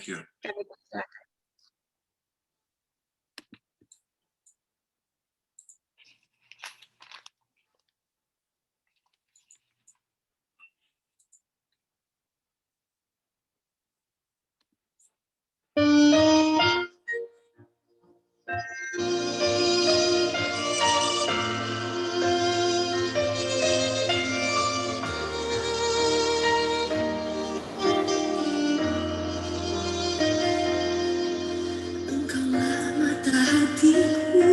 you. Engkaulah mata hatiku,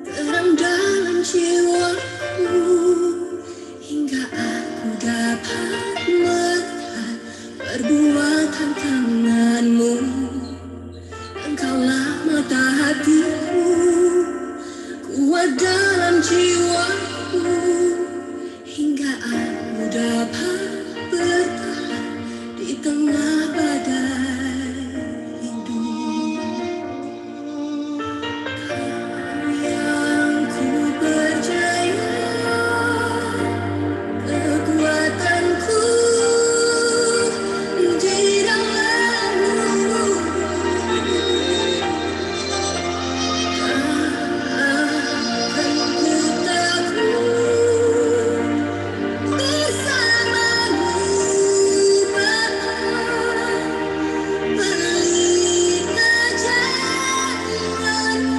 terang dalam jiwaku, hingga aku dapat melihat perbuatan tanganmu. Engkaulah mata hatiku, kuat dalam jiwaku, hingga aku dapat bertahan di tengah badai hidup. Kau yang ku percaya, kekuatanku di dalam-Mu. Akan ku takut bersama-Mu, Bapa, pelita jalanku.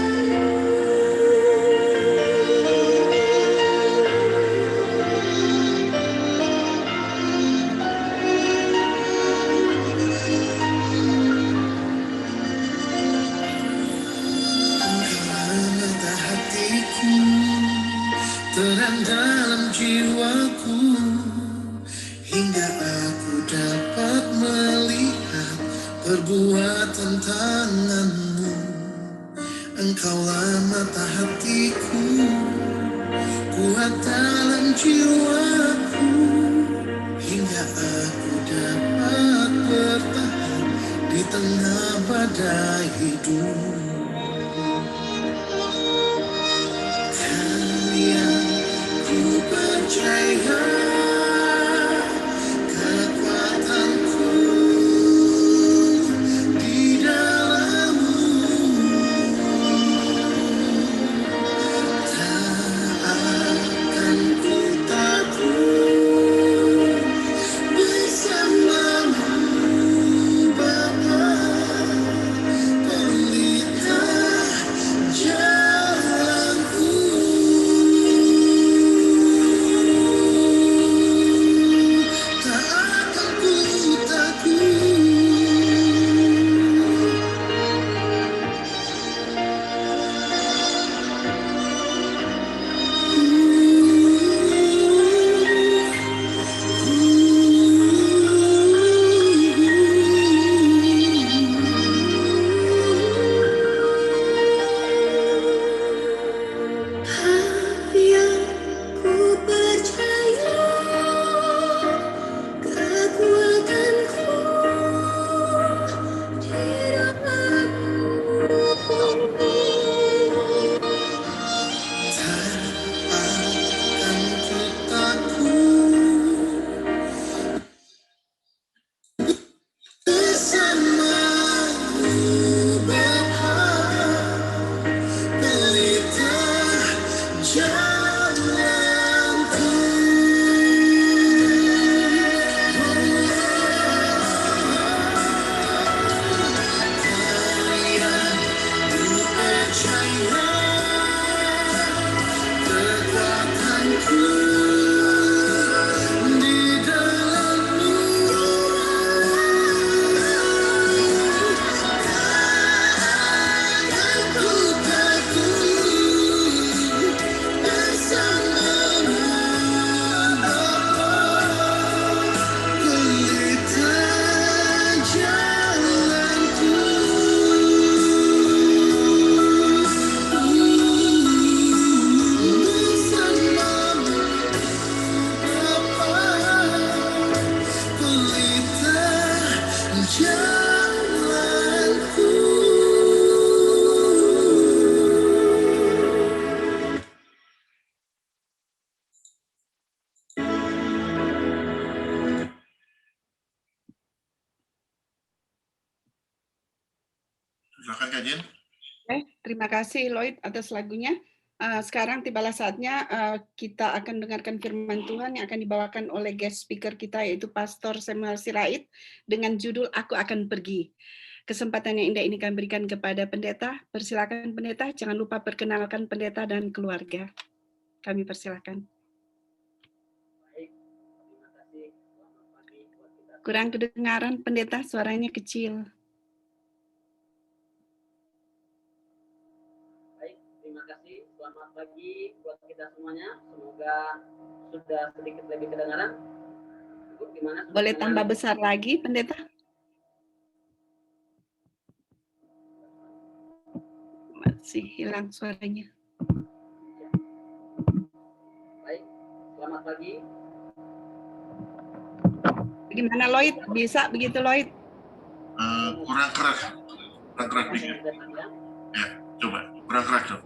Engkaulah mata hatiku, terang dalam jiwaku, hingga aku dapat melihat perbuatan tanganmu. Engkaulah mata hatiku, kuat dalam jiwaku, hingga aku dapat bertahan di tengah badai hidup. Kau yang ku percaya, kekuatanku di dalam-Mu. Tak akan ku takut bersama-Mu, Bapa, pelita jalanku. Silakan Kak Jen. Terima kasih Lloyd atas lagunya. Sekarang tibalah saatnya kita akan dengarkan firman Tuhan yang akan dibawakan oleh guest speaker kita, yaitu Pastor Samuel Sirait dengan judul Aku Akan Pergi. Kesempatan yang indah ini kami berikan kepada pendeta. Persilakan pendeta, jangan lupa perkenalkan pendeta dan keluarga. Kami persilakan. Kurang kedengaran pendeta, suaranya kecil. Terima kasih. Selamat pagi buat kita semuanya. Semoga sudah sedikit lebih kedengaran. Ibu, gimana? Boleh tambah besar lagi, pendeta? Masih hilang suaranya. Baik, selamat pagi. Gimana Lloyd? Bisa begitu Lloyd? Kurang keras dikit. Ya, coba kurang keras dong.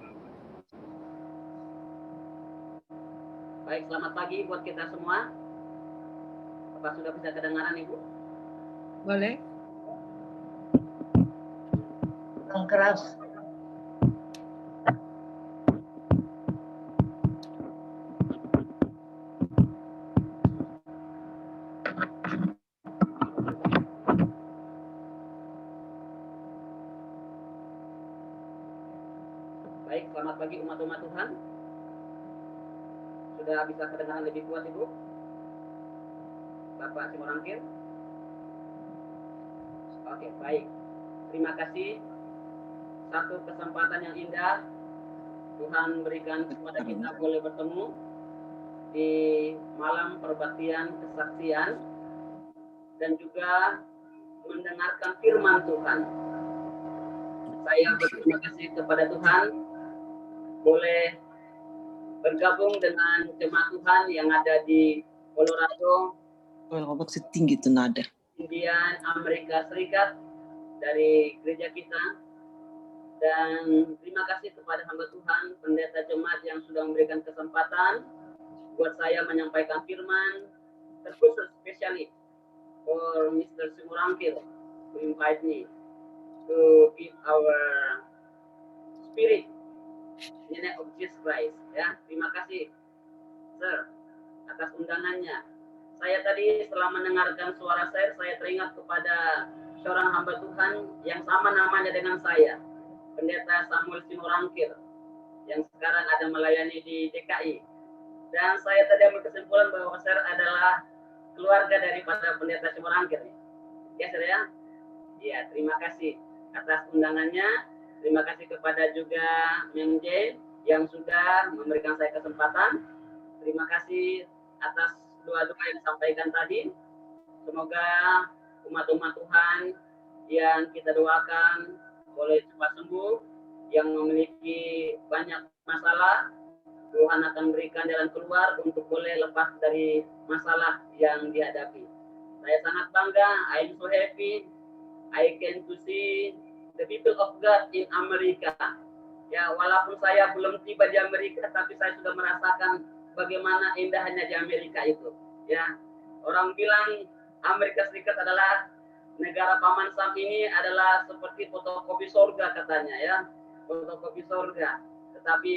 Baik, selamat pagi buat kita semua. Apa sudah bisa kedengaran Ibu? Boleh. Kurang keras. Baik, selamat pagi umat-umat Tuhan. Sudah bisa kedengaran lebih kuat Ibu? Bapak Simorangkir? Oke, baik. Terima kasih. Satu kesempatan yang indah Tuhan berikan kepada kita boleh bertemu di malam perbaktian kesaksian dan juga mendengarkan firman Tuhan. Saya berterima kasih kepada Tuhan boleh bergabung dengan jemaat Tuhan yang ada di Colorado, Tinggi itu nada. Indian, Amerika Serikat dari gereja kita. Dan terima kasih kepada hamba Tuhan, pendeta jemaat yang sudah memberikan kesempatan buat saya menyampaikan firman, terkhusus especially for Mr. Simorangkir to invite me to give our spirit in the name of Jesus Christ. Ya, terima kasih, Sir, atas undangannya. Saya tadi setelah mendengarkan suara saya teringat kepada seorang hamba Tuhan yang sama namanya dengan saya, Pendeta Samuel Simorangkir, yang sekarang ada melayani di DKI. Dan saya tadi ambil kesimpulan bahwa saya adalah keluarga daripada Pendeta Simorangkir. Ya, Sir ya? Ya, terima kasih atas undangannya. Terima kasih kepada juga Mem J yang sudah memberikan saya kesempatan. Terima kasih atas doa-doa yang disampaikan tadi. Semoga umat-umat Tuhan yang kita doakan boleh cepat sembuh, yang memiliki banyak masalah, Tuhan akan berikan jalan keluar untuk boleh lepas dari masalah yang dihadapi. Saya sangat bangga, I'm so happy, I can to see the people of God in Amerika. Ya, walaupun saya belum tiba di Amerika, tapi saya sudah merasakan bagaimana indahnya di Amerika itu. Ya, orang bilang Amerika Serikat adalah negara Paman Sam ini adalah seperti fotokopi surga katanya ya, fotokopi surga. Tetapi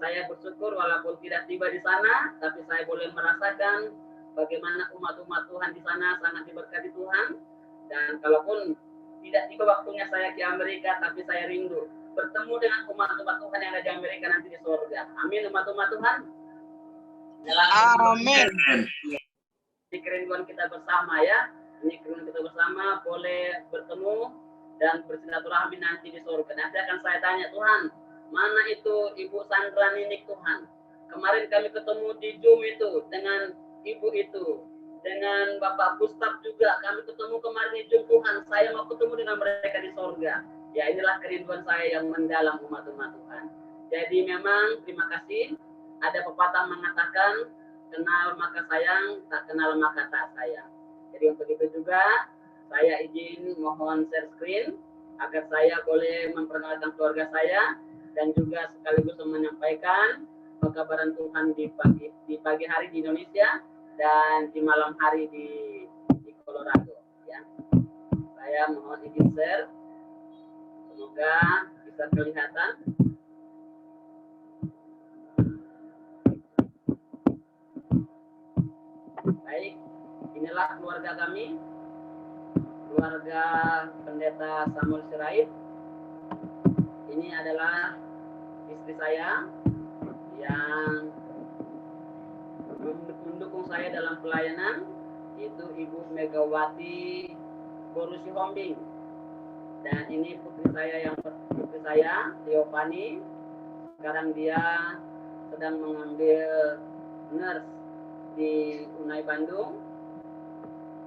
saya bersyukur walaupun tidak tiba di sana, tapi saya boleh merasakan bagaimana umat-umat Tuhan di sana sangat diberkati Tuhan. Dan kalaupun tidak tiba waktunya saya ke Amerika, tapi saya rindu bertemu dengan umat-umat Tuhan yang ada di Amerika nanti di surga. Amin, umat-umat Tuhan. Amin. Ini kerinduan kita bersama ya. Ini kerinduan kita bersama boleh bertemu dan bersilaturahmi nanti di surga. Nanti akan saya tanya, Tuhan, mana itu Ibu Sandra Ninik Tuhan? Kemarin kami ketemu di Zoom itu dengan Ibu itu, dengan Bapak Gustaf juga kami ketemu kemarin di Zoom. Tuhan, saya mau ketemu dengan mereka di surga. Ya, inilah kerinduan saya yang mendalam umat-umat Tuhan. Jadi memang terima kasih. Ada pepatah mengatakan, kenal maka sayang, tak kenal maka tak sayang. Jadi untuk itu juga saya izin mohon share screen agar saya boleh memperkenalkan keluarga saya dan juga sekaligus menyampaikan pekabaran Tuhan di pagi hari di Indonesia dan di malam hari di Colorado. Ya, saya mohon izin share. Semoga bisa kelihatan. Baik, inilah keluarga kami, keluarga Pendeta Samuel Sirait. Ini adalah istri saya yang mendukung saya dalam pelayanan, yaitu Ibu Megawati Borusi Hombing. Dan ini putri saya Theopani. Sekarang dia sedang mengambil nurse di Unai Bandung.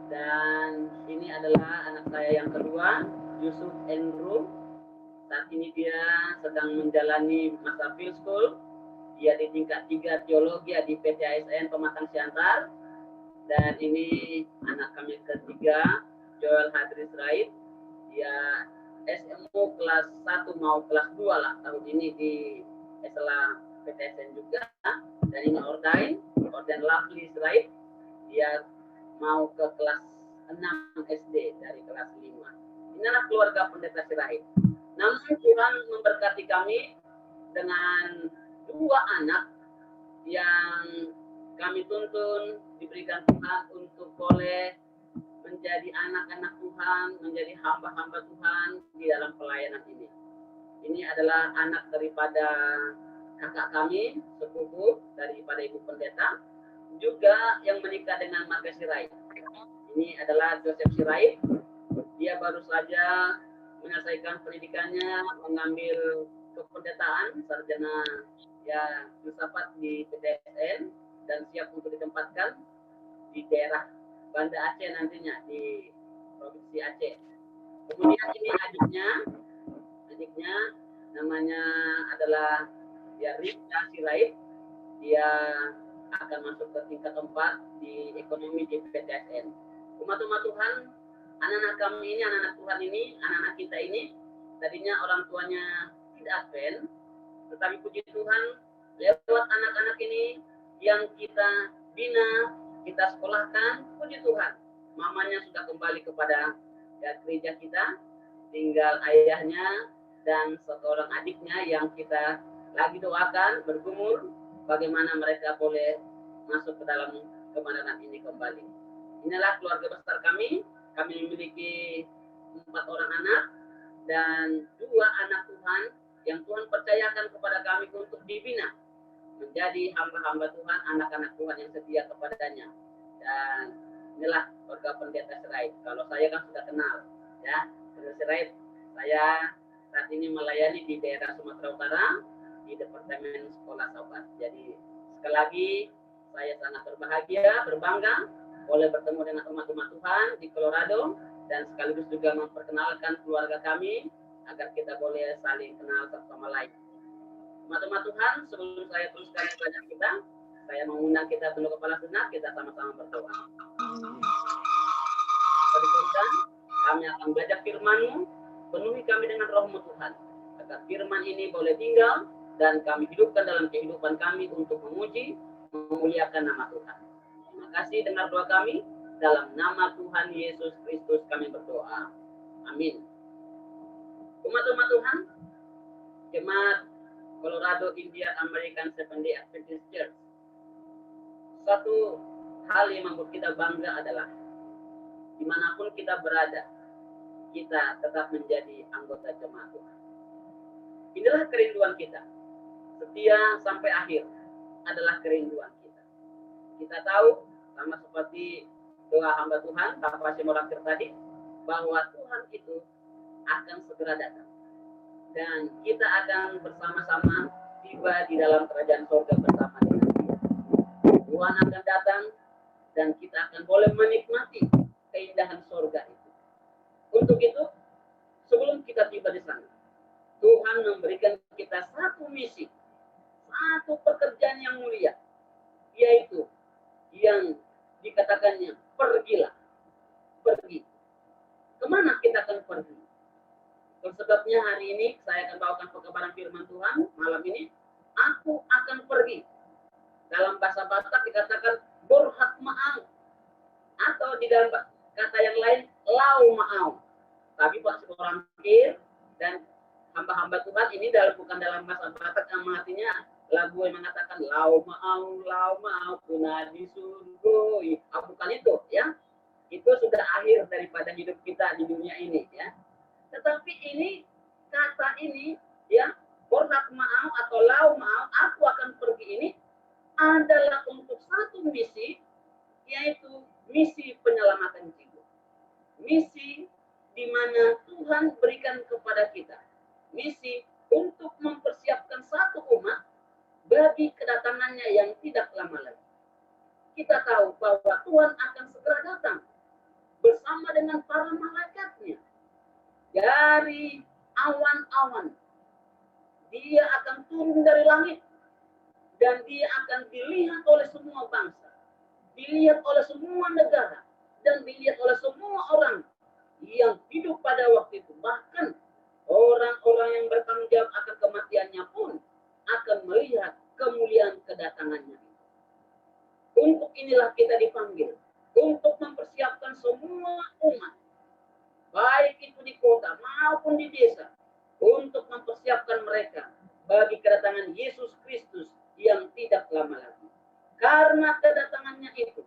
Dan ini adalah anak saya yang kedua, Yusuf Andrew. Saat ini dia sedang menjalani masa field school. Dia di tingkat 3 teologi di PT ASN Pematang Siantar. Dan ini anak kami ketiga, Joel Hadri Sirait. Dia SMU kelas 1 mau kelas 2 lah tahun ini di SLA PT ASN juga. Dan ini Orden Lovely Sirait. Dia mau ke kelas 6 SD dari kelas 5. Inilah keluarga Pendeta Sirait. Namun Tuhan memberkati kami dengan 2 anak yang kami tuntun, diberikan Tuhan untuk boleh menjadi anak-anak Tuhan, menjadi hamba-hamba Tuhan di dalam pelayanan ini. Ini adalah anak daripada kakak kami, sepupu daripada Ibu Pendeta, juga yang menikah dengan Marga Sirait. Ini adalah Joseph Sirait. Dia baru saja menyelesaikan pendidikannya, mengambil kependetaan, sarjana ya filsafat di PTSN, dan siap untuk ditempatkan di daerah Banda Aceh nantinya di provinsi Aceh. Kemudian ini adiknya namanya adalah ya Rita Sirait. Dia akan masuk ke tingkat 4 di ekonomi di PTSN. Umat-umat Tuhan, anak-anak kami ini, anak-anak Tuhan ini, anak-anak kita ini, tadinya orang tuanya tidak Advent, tetapi puji Tuhan, lewat anak-anak ini yang kita bina, kita sekolahkan, puji Tuhan, mamanya sudah kembali kepada gereja kita, tinggal ayahnya dan seorang adiknya yang kita lagi doakan, bergumul, bagaimana mereka boleh masuk ke dalam kebenaran ini kembali. Inilah keluarga besar kami. Kami memiliki 4 orang anak dan 2 anak Tuhan yang Tuhan percayakan kepada kami untuk dibina menjadi hamba-hamba Tuhan, anak-anak Tuhan yang setia kepadanya. Dan inilah keluarga Pendeta Sirait. Kalau saya kan sudah kenal, ya, Pendeta Sirait. Saya saat ini melayani di daerah Sumatera Utara di Departemen Sekolah Saubat. Jadi sekali lagi saya sangat berbahagia, berbangga boleh bertemu dengan umat-umat Tuhan di Colorado dan sekaligus juga memperkenalkan keluarga kami agar kita boleh saling kenal satu sama lain. Umat-umat Tuhan, sebelum saya teruskan pelajaran kita, saya mengundang kita tunduk kepala sejenak, kita sama-sama berdoa. Tuhan, kami akan belajar firman-Mu, penuhi kami dengan Roh-Mu Tuhan, agar firman ini boleh tinggal dan kami hidupkan dalam kehidupan kami untuk memuji, memuliakan nama Tuhan. Terima kasih dengar doa kami, dalam nama Tuhan Yesus Kristus kami berdoa. Amin. Umat-umat Tuhan, Jemaat Colorado Indian American Seventh-day Adventist Church. Satu hal yang membuat kita bangga adalah dimanapun kita berada, kita tetap menjadi anggota jemaat Tuhan. Inilah kerinduan kita. Setia sampai akhir adalah kerinduan kita. Kita tahu, sama seperti doa hamba Tuhan, Bapak Simolakir tadi, bahwa Tuhan itu akan segera datang. Dan kita akan bersama-sama tiba di dalam kerajaan surga bersama dengan Dia. Tuhan akan datang dan kita akan boleh menikmati keindahan surga itu. Untuk itu, sebelum kita tiba di sana, Tuhan memberikan kita satu misi, satu pekerjaan yang mulia, yaitu yang dikatakannya pergilah, pergi. Kemana kita akan pergi? Sebabnya hari ini saya akan bawakan kebenaran firman Tuhan malam ini. Aku akan pergi. Dalam bahasa Batak dikatakan burhat ma'au, atau di dalam kata yang lain lau ma'au. Tapi Pak orang pikir dan hamba-hamba Tuhan ini bukan dalam bahasa Batak yang artinya lagu yang mengatakan lau mau kunadi surgo, bukan itu ya. Itu sudah akhir daripada hidup kita di dunia ini ya. Tetapi ini kata ini ya, bornak mau atau lau mau aku akan pergi ini adalah untuk satu misi, yaitu misi penyelamatan jiwa. Misi di mana Tuhan berikan kepada kita. Misi untuk mempersiapkan satu umat bagi kedatangannya yang tidak lama lagi. Kita tahu bahwa Tuhan akan segera datang bersama dengan para malaikatnya. Dari awan-awan, dia akan turun dari langit dan dia akan dilihat oleh semua bangsa, dilihat oleh semua negara, dan dilihat oleh semua orang yang hidup pada waktu itu. Bahkan orang-orang yang bertanggung jawab akan kematiannya pun akan melihat kemuliaan kedatangannya. Untuk inilah kita dipanggil, untuk mempersiapkan semua umat, baik itu di kota maupun di desa, untuk mempersiapkan mereka bagi kedatangan Yesus Kristus yang tidak lama lagi. Karena kedatangannya itu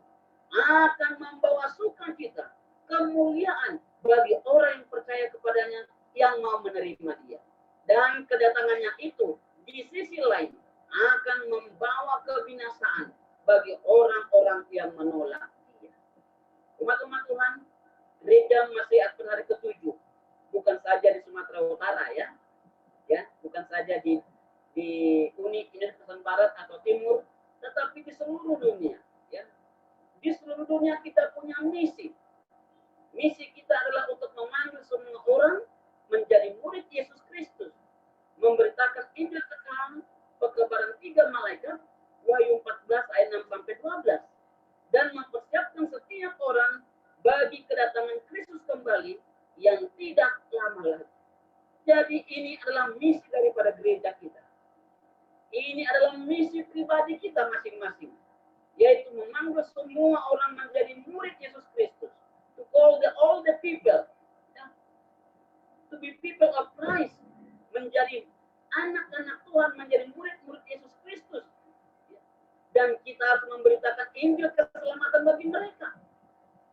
akan membawa sukacita, kemuliaan bagi orang yang percaya kepadanya, yang mau menerima dia. Dan kedatangannya itu di sisi lain akan membawa kebinasaan bagi orang-orang yang menolak dia. Umat-umat Tuhan, gereja Masih Advent hari ke-7 bukan saja di Sumatera Utara ya, bukan saja di Uni Indonesia Barat atau Timur, tetapi di seluruh dunia ya. Di seluruh dunia kita punya misi. Misi kita adalah untuk memanggil semua orang menjadi murid Yesus Kristus, memberitakan Injil keterangan pekebaran 3 malaikat, Wahyu 14 ayat 6 sampai 12, dan mempersiapkan setiap orang bagi kedatangan Kristus kembali yang tidak lama lagi. Jadi ini adalah misi daripada gereja kita. Ini adalah misi pribadi kita masing-masing, yaitu memanggil semua orang menjadi murid Yesus Kristus. To call all the people, to be people of Christ, menjadi anak-anak Tuhan, menjadi murid-murid Yesus Kristus. Dan kita harus memberitakan Injil keselamatan bagi mereka.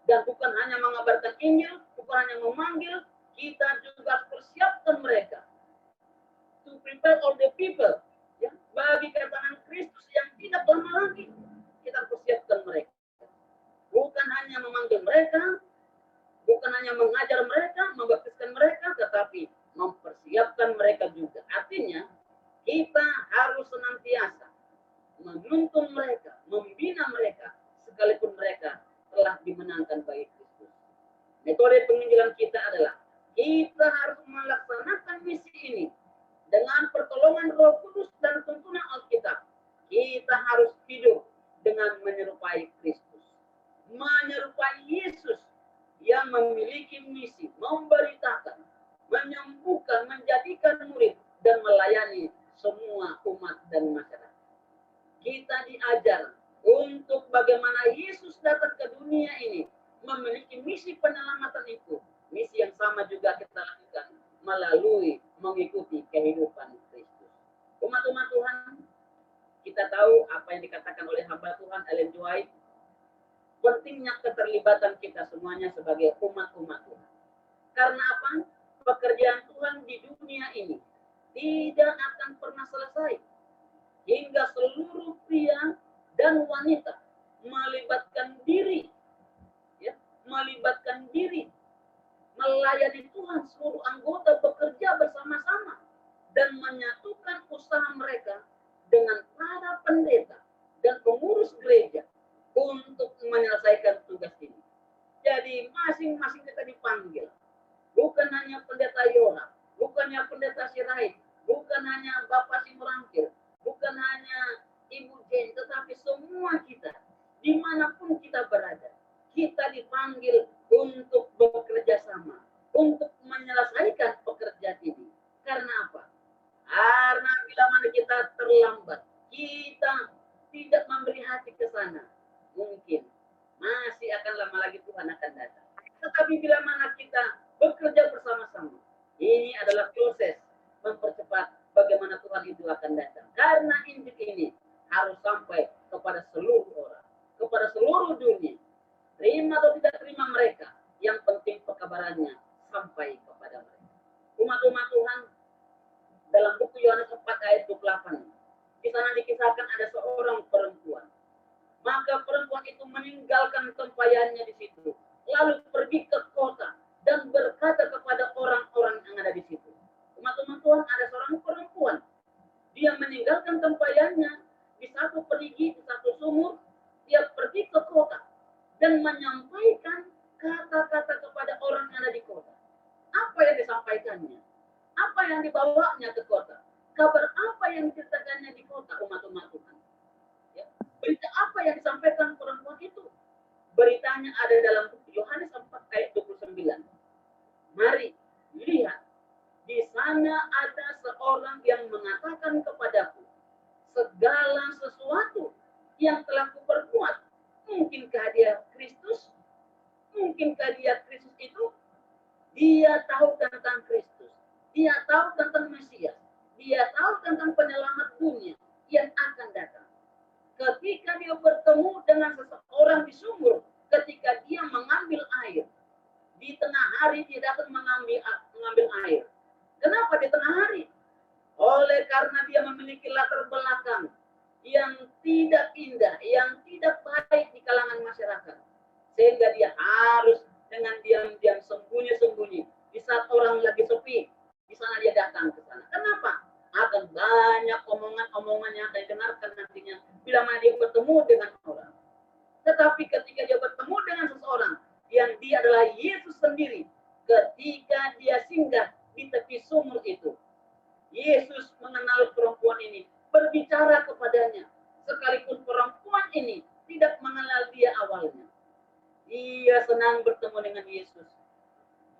Dan bukan hanya mengabarkan Injil, bukan hanya memanggil, kita juga harus persiapkan mereka. To prepare all the people, bagi kedatangan Kristus yang tidak lama lagi. Kita persiapkan mereka. Bukan hanya memanggil mereka, bukan hanya mengajar mereka, membaptiskan mereka, tetapi mempersiapkan mereka juga. Artinya, kita harus senantiasa menuntun mereka, membina mereka, sekalipun mereka telah dimenangkan bagi Kristus. Metode penginjilan kita adalah, kita harus melaksanakan misi ini dengan pertolongan Roh Kudus dan tuntunan Alkitab. Kita harus hidup dengan menyerupai Kristus, menyerupai Yesus yang memiliki misi memberitakan, menyembuhkan, menjadikan murid, dan melayani semua umat dan masyarakat. Kita diajar untuk bagaimana Yesus datang ke dunia ini, memiliki misi penyelamatan itu. Misi yang sama juga kita lakukan melalui mengikuti kehidupan Kristus. Umat-umat Tuhan, kita tahu apa yang dikatakan oleh hamba Tuhan Ellen G. White, pentingnya keterlibatan kita semuanya sebagai umat-umat Tuhan. Karena apa? Pekerjaan Tuhan di dunia ini tidak akan pernah selesai hingga seluruh pria dan wanita melibatkan diri, melayani Tuhan. Seluruh anggota bekerja bersama-sama dan menyatukan usaha mereka dengan para pendeta dan pengurus gereja untuk menyelesaikan tugas ini. Jadi masing-masing kita dipanggil. Bukan hanya pendeta Yoha, bukan hanya pendeta Sirait, bukan hanya Bapak Simurangkir, bukan hanya Ibu Jen, tetapi semua kita, dimanapun kita berada, kita dipanggil untuk bekerja sama, untuk menyelesaikan pekerjaan ini. Karena apa? Karena bila mana kita terlambat, kita tidak memberi hati ke sana, mungkin masih akan lama lagi Tuhan akan datang. Tetapi bila mana kita bekerja bersama-sama, ini adalah proses dalam buku Yohanes 4 ayat 28. Di sana dikisahkan ada seorang perempuan. Maka perempuan itu meninggalkan tempayannya di situ, lalu pergi ke kota dan berkata kepada orang-orang yang ada di situ. Teman-teman Tuhan, ada seorang perempuan. Dia meninggalkan tempayannya di satu perigi, di satu sumur. Dia pergi ke kota dan menyampaikan kata-kata kepada orang yang ada di kota. Apa yang disampaikannya? Apa yang dibawanya ke kota? Kabar apa yang diceritakannya di kota, umat-umat Tuhan? Ya. Berita apa yang disampaikan perempuan itu? Beritanya ada dalam Yohanes 4 ayat 29. Mari, lihat. Di sana ada seorang yang mengatakan kepadaku, segala sesuatu yang telah kuperbuat. Mungkinkah dia Kristus? Mungkinkah dia Kristus itu? Dia tahu tentang Kristus. Dia tahu tentang Mesias. Dia tahu tentang penyelamat dunia yang akan datang. Ketika dia bertemu dengan seseorang di sumur, ketika dia mengambil air, di tengah hari dia datang mengambil air. Kenapa di tengah hari? Oleh karena dia memiliki latar belakang yang tidak indah, yang tidak baik di kalangan masyarakat. Sehingga dia harus dengan diam-diam sembunyi-sembunyi. Di saat orang lagi sepi, di sana dia datang ke sana. Kenapa? Akan banyak omongan-omongan yang akan didengarkan nantinya bila mana dia bertemu dengan orang. Tetapi ketika dia bertemu dengan seseorang yang dia adalah Yesus sendiri, ketika dia singgah di tepi sumur itu, Yesus mengenal perempuan ini, berbicara kepadanya, sekalipun perempuan ini tidak mengenal dia awalnya. Dia senang bertemu dengan Yesus.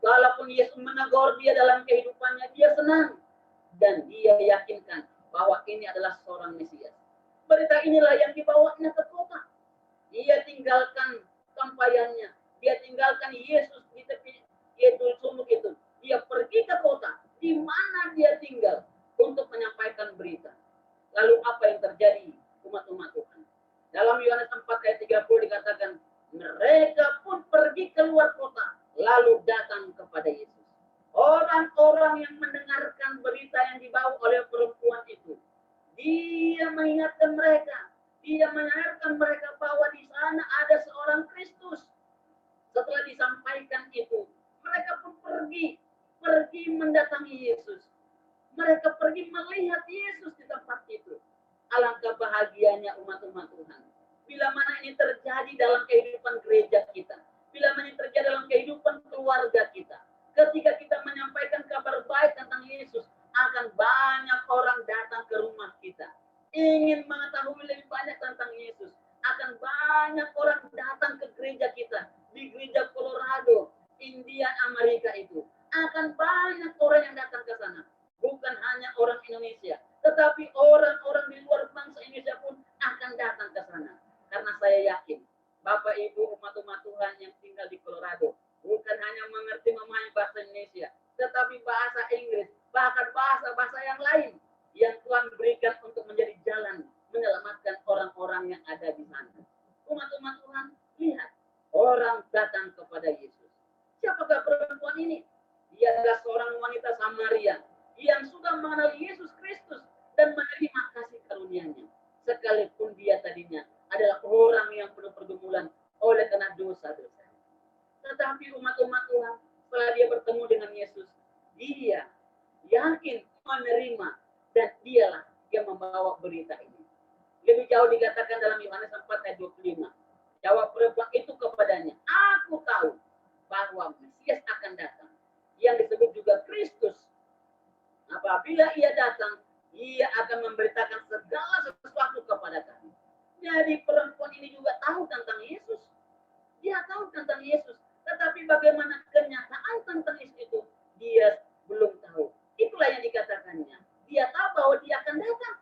Walaupun Yesus menegur dia dalam kehidupannya, dia senang. Dan dia yakinkan bahwa ini adalah seorang Mesias. Berita inilah yang dibawanya ke kota. Dia tinggalkan tempayannya. Dia tinggalkan Yesus di tepi sumur itu. Dia pergi ke kota di mana dia tinggal untuk menyampaikan berita. Lalu apa yang terjadi, umat-umat Tuhan? Dalam Yohanes 4 ayat 30 dikatakan, mereka pun pergi keluar kota, lalu datang kepada Yesus. Orang-orang yang mendengarkan berita yang dibawa oleh perempuan itu, dia mengingatkan mereka, dia mengingatkan mereka bahwa di sana ada seorang Kristus. Setelah disampaikan itu, mereka pun pergi mendatangi Yesus. Mereka pergi melihat Yesus di tempat itu. Alangkah bahagianya umat-umat Tuhan. Bila mana ini terjadi dalam kehidupan gereja kita, bila mana ini terjadi dalam kehidupan keluarga kita, ketika kita menyampaikan kabar baik tentang Yesus, akan banyak orang datang ke rumah kita, ingin mengetahui lebih banyak tentang Yesus. Akan banyak orang datang ke gereja kita, di gereja Colorado, Indian Amerika itu. Akan banyak orang yang datang ke sana. Bukan hanya orang Indonesia, tetapi orang-orang di luar bangsa Indonesia pun akan datang ke sana. Karena saya yakin, Bapak Ibu umat-umat Tuhan yang tinggal di Colorado, bukan hanya mengerti memahami bahasa Indonesia, tetapi bahasa Inggris, bahkan bahasa-bahasa yang lain yang Tuhan berikan untuk menjadi jalan menyelamatkan orang-orang yang ada di sana. Umat-umat Tuhan, lihat, orang datang kepada Yesus. Siapakah perempuan ini? Dia adalah seorang wanita Samaria yang sudah mengenal Yesus Kristus dan menerima kasih karunia-Nya. Sekalipun dia tadinya adalah orang yang penuh pergumulan oleh karena dosa-dosa. Tetapi umat-umat Tuhan, setelah dia bertemu dengan Yesus, dia yakin menerima dan dialah yang membawa berita ini. Lebih jauh dikatakan dalam Yohanes 4 ayat 25. Jawab perempuan itu kepadanya, aku tahu bahwa Mesias akan datang, yang disebut juga Kristus. Apabila ia datang, ia akan memberitakan segala sesuatu kepada kami. Jadi perempuan ini juga tahu tentang Yesus. Dia tahu tentang Yesus. Tetapi bagaimana kenyataan tentang Yesus itu, dia belum tahu. Itulah yang dikatakannya. Dia tahu bahwa dia akan datang.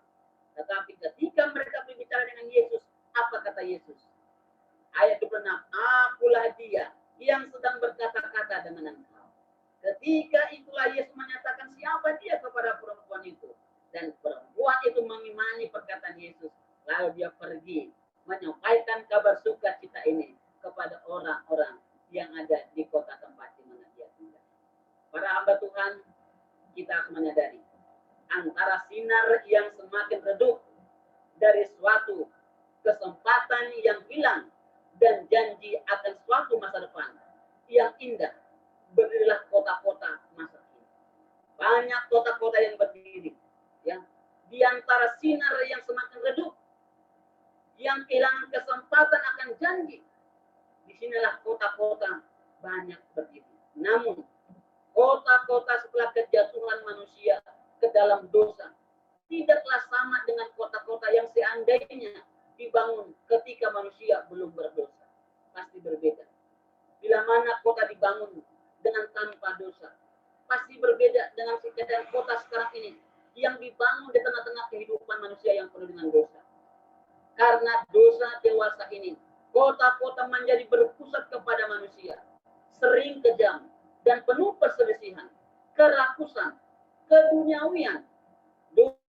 Tetapi ketika mereka berbicara dengan Yesus, apa kata Yesus? Ayat 26, akulah dia yang sedang berkata-kata dengan engkau. Ketika itulah Yesus menyatakan siapa dia kepada perempuan itu. Dan perempuan itu mengimani perkataan Yesus. Lalu dia pergi menyampaikan kabar sukacita ini kepada orang-orang yang ada di kota tempat di mana dia tinggal. Para hamba Tuhan, kita harus menyadari antara sinar yang semakin redup dari suatu kesempatan yang hilang dan janji akan suatu masa depan yang indah. Berdirilah kota-kota masa kini. Banyak kota-kota yang berdiri, ya, di antara sinar yang semakin redup, yang kehilangan kesempatan akan janji. Disinilah kota-kota banyak berdiri. Namun, kota-kota setelah kejatuhan manusia ke dalam dosa tidaklah sama dengan kota-kota yang seandainya dibangun ketika manusia belum berdosa. Pasti berbeda. Bila mana kota dibangun dengan tanpa dosa, pasti berbeda dengan keadaan kota sekarang ini yang dibangun di tengah-tengah kehidupan manusia yang penuh dengan dosa. Karena dosa dewasa ini, kota-kota menjadi berpusat kepada manusia, sering kejam dan penuh perselisihan, kerakusan, keduniawian.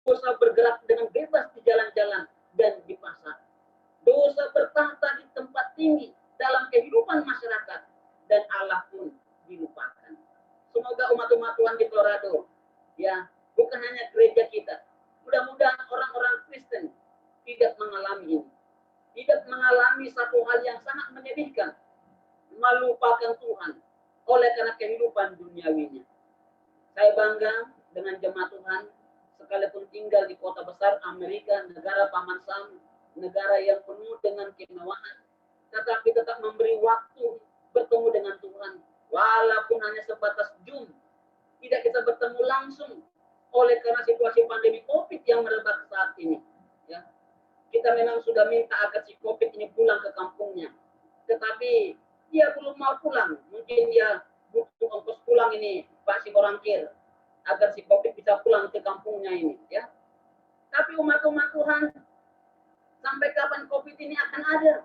Dosa bergerak dengan bebas di jalan-jalan dan di pasar. Dosa bertahta di tempat tinggi dalam kehidupan masyarakat, dan Allah pun dilupakan. Semoga umat-umat Tuhan di Colorado, ya, bukan hanya gereja kita, mudah-mudahan orang-orang Kristen tidak mengalami ini, tidak mengalami satu hal yang sangat menyedihkan, melupakan Tuhan oleh karena kehidupan duniawinya. Saya bangga dengan jemaat Tuhan, sekalipun tinggal di kota besar Amerika, negara Paman Sam, negara yang penuh dengan kemewahan, tetapi tetap memberi waktu bertemu dengan Tuhan, walaupun hanya sebatas Zoom. Tidak kita bertemu langsung oleh karena situasi pandemi COVID yang merebak saat ini. Ya, kita memang sudah minta agar si COVID ini pulang ke kampungnya, tetapi dia belum mau pulang. Mungkin dia butuh ongkos pulang ini, Pak Siborangkir, agar si COVID bisa pulang ke kampungnya ini. Ya, tapi umat-umat Tuhan, sampai kapan COVID ini akan ada,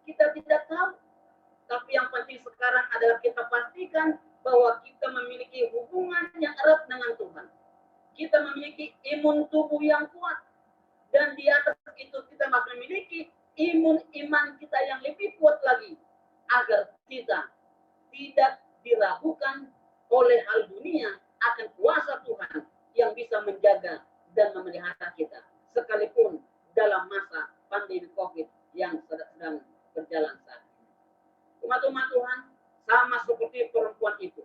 kita tidak tahu. Tapi yang penting sekarang adalah kita pastikan bahwa kita memiliki hubungan yang erat dengan Tuhan. Kita memiliki imun tubuh yang kuat. Dan di atas itu kita masih memiliki imun iman kita yang lebih kuat lagi. Agar kita tidak diragukan oleh hal dunia akan kuasa Tuhan yang bisa menjaga dan memelihara kita. Sekalipun dalam masa pandemi COVID yang sedang berjalan saat ini. Umat-umat Tuhan, sama seperti perempuan itu,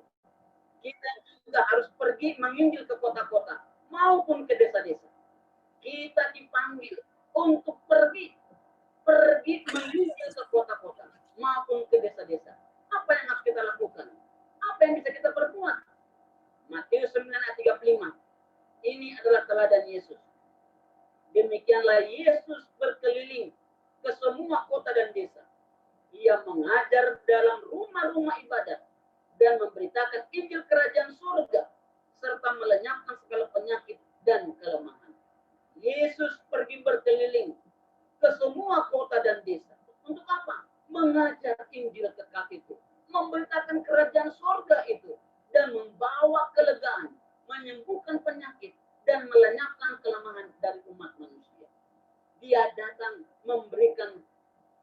kita juga harus pergi menginjil ke kota-kota maupun ke desa-desa. Kita dipanggil untuk pergi menginjil ke kota-kota maupun ke desa-desa. Apa yang harus kita lakukan? Apa yang bisa kita perbuat? Matius 9 ayat 35. Ini adalah teladan Yesus. Demikianlah Yesus berkeliling ke semua kota dan desa. Ia mengajar dalam rumah-rumah ibadat dan memberitakan Injil Kerajaan Surga serta melenyapkan segala penyakit dan kelemahan. Yesus pergi berkeliling ke semua kota dan desa. Untuk apa? Mengajar Injil kekal itu, memberitakan Kerajaan Surga itu, dan membawa kelegaan, menyembuhkan penyakit, dan melenyapkan kelemahan dari umat manusia. Dia datang memberikan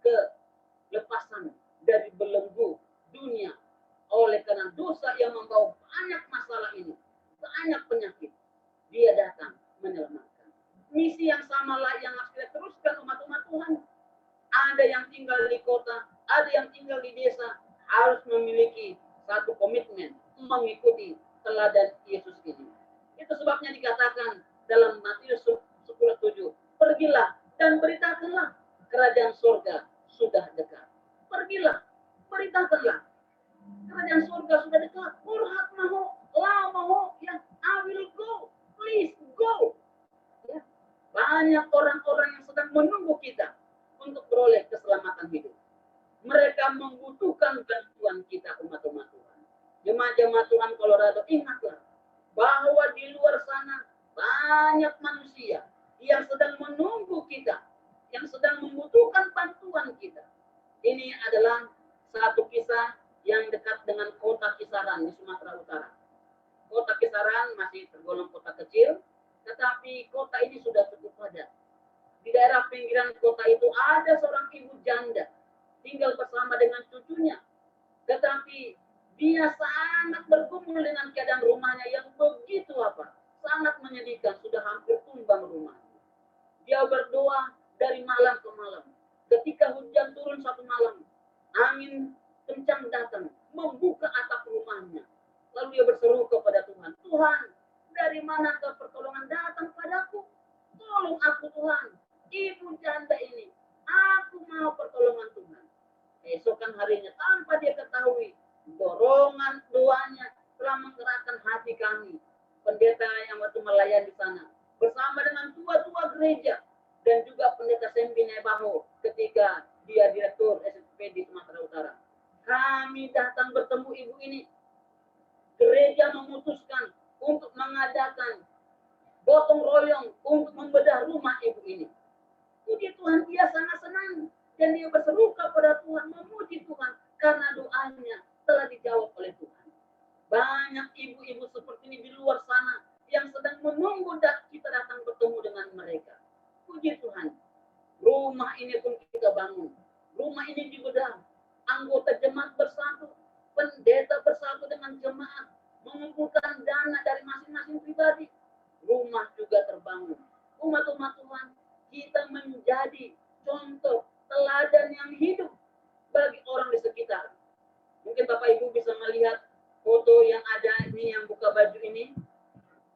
kelepasan dari belenggu dunia oleh karena dosa yang membawa banyak masalah ini, banyak penyakit. Dia datang menyelamatkan. Misi yang samalah yang harus kita teruskan umat-umat Tuhan. Ada yang tinggal di kota, ada yang tinggal di desa, harus memiliki satu komitmen mengikuti teladan Yesus ini. Itu sebabnya dikatakan dalam Matius 10:7, pergilah dan beritakanlah kerajaan surga sudah dekat. Pergilah, beritakanlah. Kerajaan surga sudah dekat. Murhat mahu, la mahu, ya, I will go. Please go. Ya. Banyak orang-orang yang sedang menunggu kita untuk beroleh keselamatan hidup. Mereka membutuhkan bantuan kita, umat-umat Tuhan. Jemaat-jemaat Tuhan Colorado, ingatlah bahwa di luar sana banyak manusia yang sedang menunggu kita, yang sedang membutuhkan bantuan kita. Ini adalah satu kisah yang dekat dengan kota Kisaran di Sumatera Utara. Kota Kisaran masih tergolong kota kecil, tetapi kota ini sudah cukup padat. Di daerah pinggiran kota itu ada seorang ibu janda tinggal bersama dengan cucunya. Tetapi dia sangat bergumul dengan keadaan rumahnya yang begitu sangat menyedihkan, sudah hampir tumbang rumah. Dia berdoa dari malam ke malam. Ketika hujan turun satu malam, angin kencang datang, membuka atap rumahnya. Lalu dia berseru kepada Tuhan, Tuhan, dari manakah pertolongan datang padaku? Tolong aku Tuhan, ibu janda ini. Aku mau pertolongan Tuhan. Esokan harinya, tanpa dia ketahui, dorongan doanya telah menggerakkan hati kami. Pendeta yang waktu melayani di sana, bersama dengan tua-tua gereja, dan juga pendeta Sembi Nebaho ketika dia direktur SSP di Sumatera Utara. Kami datang bertemu ibu ini. Gereja memutuskan untuk mengadakan gotong royong untuk membedah rumah ibu ini. Puji Tuhan, dia sangat senang dan dia berseru kepada Tuhan, memuji Tuhan karena doanya telah dijawab oleh Tuhan. Banyak ibu-ibu seperti ini di luar sana yang sedang menunggu kita datang bertemu dengan mereka. Puji Tuhan, rumah ini pun kita bangun. Rumah ini dibedah. Anggota jemaat bersatu, pendeta bersatu dengan jemaat, mengumpulkan dana dari masing-masing pribadi. Rumah juga terbangun. Umat-umat Tuhan, kita menjadi contoh teladan yang hidup bagi orang di sekitar. Mungkin Bapak Ibu bisa melihat foto yang ada ini, yang buka baju ini.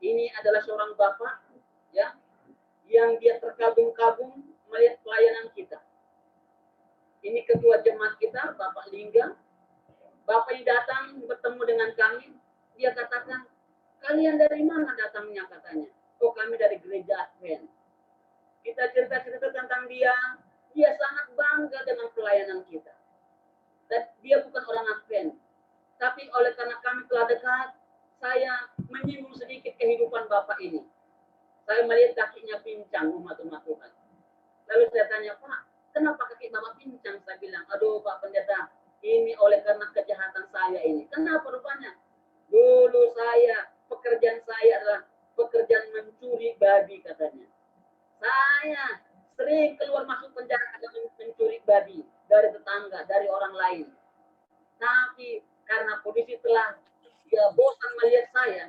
Ini adalah seorang bapak, ya, yang dia terkagum-kagum melihat pelayanan kita. Ini ketua jemaat kita, Bapak Lingga. Bapak ini datang bertemu dengan kami. Dia katakan, kalian dari mana datangnya katanya? Oh, kami dari gereja Advent. Kita cerita-cerita tentang dia. Dia sangat bangga dengan pelayanan kita. Dan dia bukan orang Advent. Tapi oleh karena kami telah dekat, saya menyinggung sedikit kehidupan Bapak ini. Saya melihat kakinya pincang, umat-umat Tuhan. Lalu saya tanya, Pak, kenapa kaki Bapak pincang? Saya bilang, aduh Pak Pendeta, ini oleh karena kejahatan saya ini. Kenapa rupanya? Dulu pekerjaan saya adalah pekerjaan mencuri babi katanya. Saya sering keluar masuk penjara karena mencuri babi dari tetangga, dari orang lain. Tapi karena polisi telah bosan melihat saya,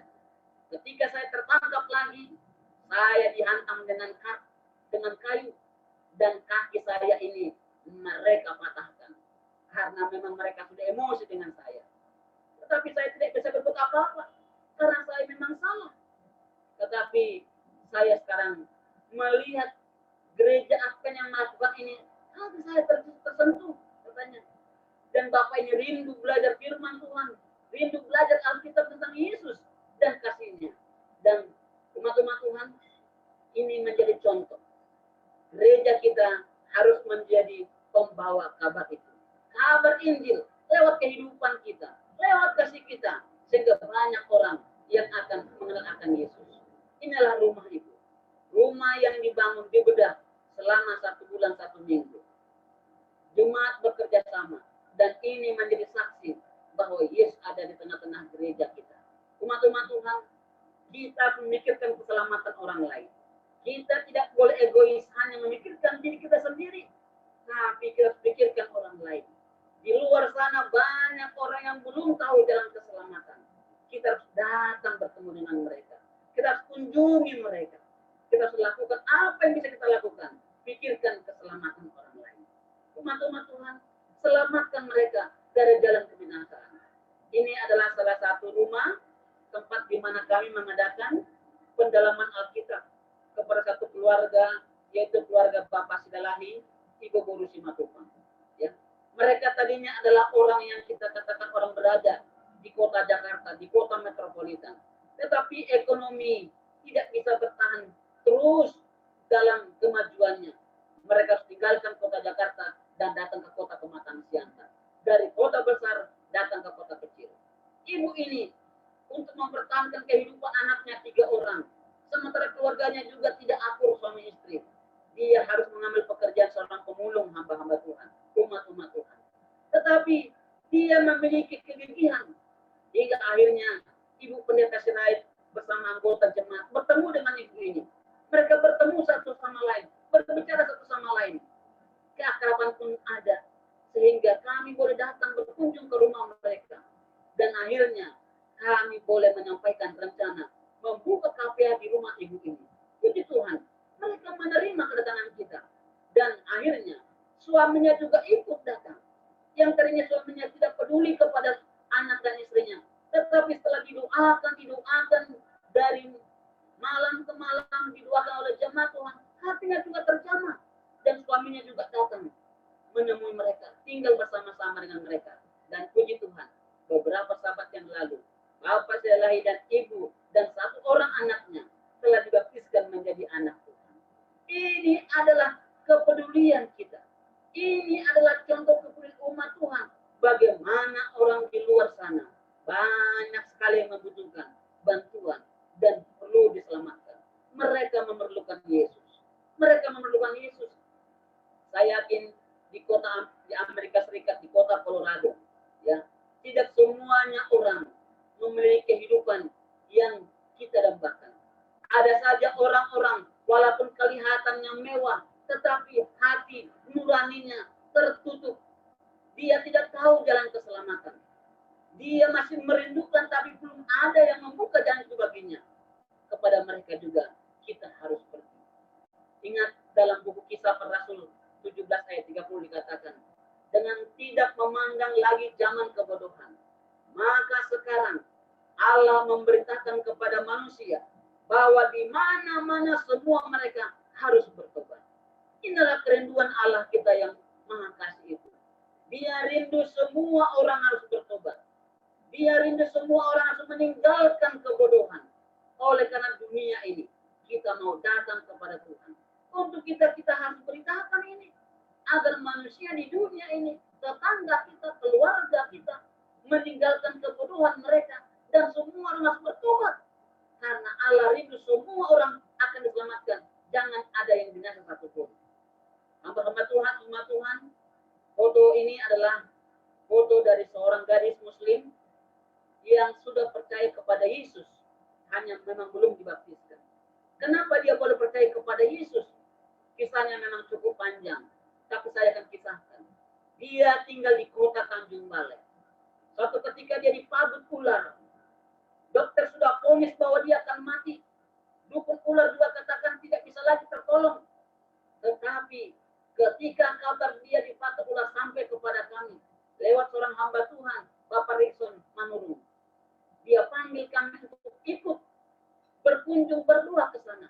ketika saya tertangkap lagi, saya dihantam dengan kayu dan kaki saya ini mereka patahkan karena memang mereka sudah emosi dengan saya. Tetapi saya tidak bisa berbuat apa-apa karena saya memang salah. Tetapi saya sekarang melihat gereja Advent yang melakukan ini, hati saya tersentuh katanya. Dan Bapak ini rindu belajar firman Tuhan, rindu belajar Alkitab tentang Yesus dan kasih-Nya. Dan umat-umat Tuhan, ini menjadi contoh. Gereja kita harus menjadi pembawa kabar itu. Kabar Injil lewat kehidupan kita, lewat kasih kita, sehingga banyak orang yang akan mengenal akan Yesus. Inilah rumah itu. Rumah yang dibangun, dibedah selama 1 bulan 1 minggu. Jemaat bekerja sama. Dan ini menjadi saksi bahwa Yesus ada di tengah-tengah gereja kita. Umat-umat Tuhan, kita memikirkan keselamatan orang lain. Kita tidak boleh egois hanya memikirkan diri kita sendiri, tapi kita pikirkan orang lain. Di luar sana banyak orang yang belum tahu jalan keselamatan. Kita harus datang bertemu dengan mereka. Kita harus kunjungi mereka. Kita harus lakukan apa yang bisa kita lakukan. Pikirkan keselamatan orang lain. Umat-umat Tuhan, selamatkan mereka dari jalan kebinasaan. Ini adalah salah satu rumah, tempat di mana kami mengadakan pendalaman Alkitab kepada satu keluarga, yaitu keluarga Bapak Sidalahi, Ibu Guru Simatupang. Ya. Mereka tadinya adalah orang yang kita katakan orang berada di kota Jakarta, di kota metropolitan. Tetapi ekonomi tidak bisa bertahan terus dalam kemajuannya. Mereka harus tinggalkan kota Jakarta dan datang ke kota Pematang Siantar. Dari kota besar datang ke kota kecil. Ibu ini untuk mempertahankan kehidupan anaknya 3 orang. Sementara keluarganya juga tidak akur suami istri. Dia harus mengambil pekerjaan seorang pemulung hamba-hamba Tuhan. Umat-umat Tuhan. Tetapi dia memiliki kegigihan. Hingga akhirnya Ibu Pendeta Sirait bersama anggota jemaat bertemu dengan ibu ini. Mereka bertemu satu sama lain. Berbicara satu sama lain. Keakraban pun ada. Sehingga kami boleh datang berkunjung ke rumah mereka. Dan akhirnya kami boleh menyampaikan rencana membuka KPH di rumah ibu ini. Puji Tuhan, mereka menerima kedatangan kita. Dan akhirnya suaminya juga ikut datang. Yang tadinya suaminya tidak peduli kepada anak dan istrinya. Tetapi setelah didoakan dari malam ke malam, didoakan oleh jemaat Tuhan, hatinya juga terjamah. Dan suaminya juga datang menemui mereka, tinggal bersama-sama dengan mereka. Dan puji Tuhan, beberapa sahabat yang lalu, Bapak Selahi dan Ibu dan satu orang anaknya telah dibaptiskan menjadi anak Tuhan. Ini adalah kepedulian kita. Ini adalah contoh kepedulian umat Tuhan. Bagaimana orang di luar sana banyak sekali yang membutuhkan bantuan dan perlu diselamatkan. Mereka memerlukan Yesus. Mereka memerlukan Yesus. Saya yakin di Amerika Serikat, di kota Colorado, ya, tidak semuanya orang memiliki kehidupan yang kita dambakan. Ada saja orang-orang walaupun kelihatannya mewah, tetapi hati nuraninya tertutup. Dia tidak tahu jalan keselamatan. Dia masih merindukan, tapi belum ada yang membuka jalan itu baginya. Kepada mereka juga kita harus pergi. Ingat dalam buku Kisah Para Rasul 17 ayat 30 dikatakan, dengan tidak memandang lagi zaman kebodohan, maka sekarang Allah memberitakan kepada manusia bahwa di mana-mana semua mereka harus bertobat. Inilah kerinduan Allah kita yang Maha Kasih itu. Dia rindu semua orang harus bertobat. Dia rindu semua orang harus meninggalkan kebodohan. Oleh karena dunia ini, kita mau datang kepada Tuhan. Untuk kita harus beritakan ini. Agar manusia di dunia ini, tetangga kita, keluarga kita, meninggalkan kebodohan mereka. Dan semua orang harus bertobat. Karena Allah rindu semua orang akan diselamatkan. Jangan ada yang binasa satupun. Hamba-hamba Tuhan, umat Tuhan, foto ini adalah foto dari seorang gadis muslim yang sudah percaya kepada Yesus. Hanya memang belum dibaptiskan. Kenapa dia boleh percaya kepada Yesus? Kisahnya memang cukup panjang. Tapi saya akan kisahkan. Dia tinggal di kota Tanjung Balai. Suatu ketika dia dipabut ular. Dokter sudah vonis bahwa dia akan mati. Dukun ular juga katakan tidak bisa lagi tertolong. Tetapi ketika kabar dia dipatuk ular sampai kepada kami, lewat seorang hamba Tuhan, Bapak Rickson Manurung, dia panggil kami untuk ikut berkunjung berdoa ke sana.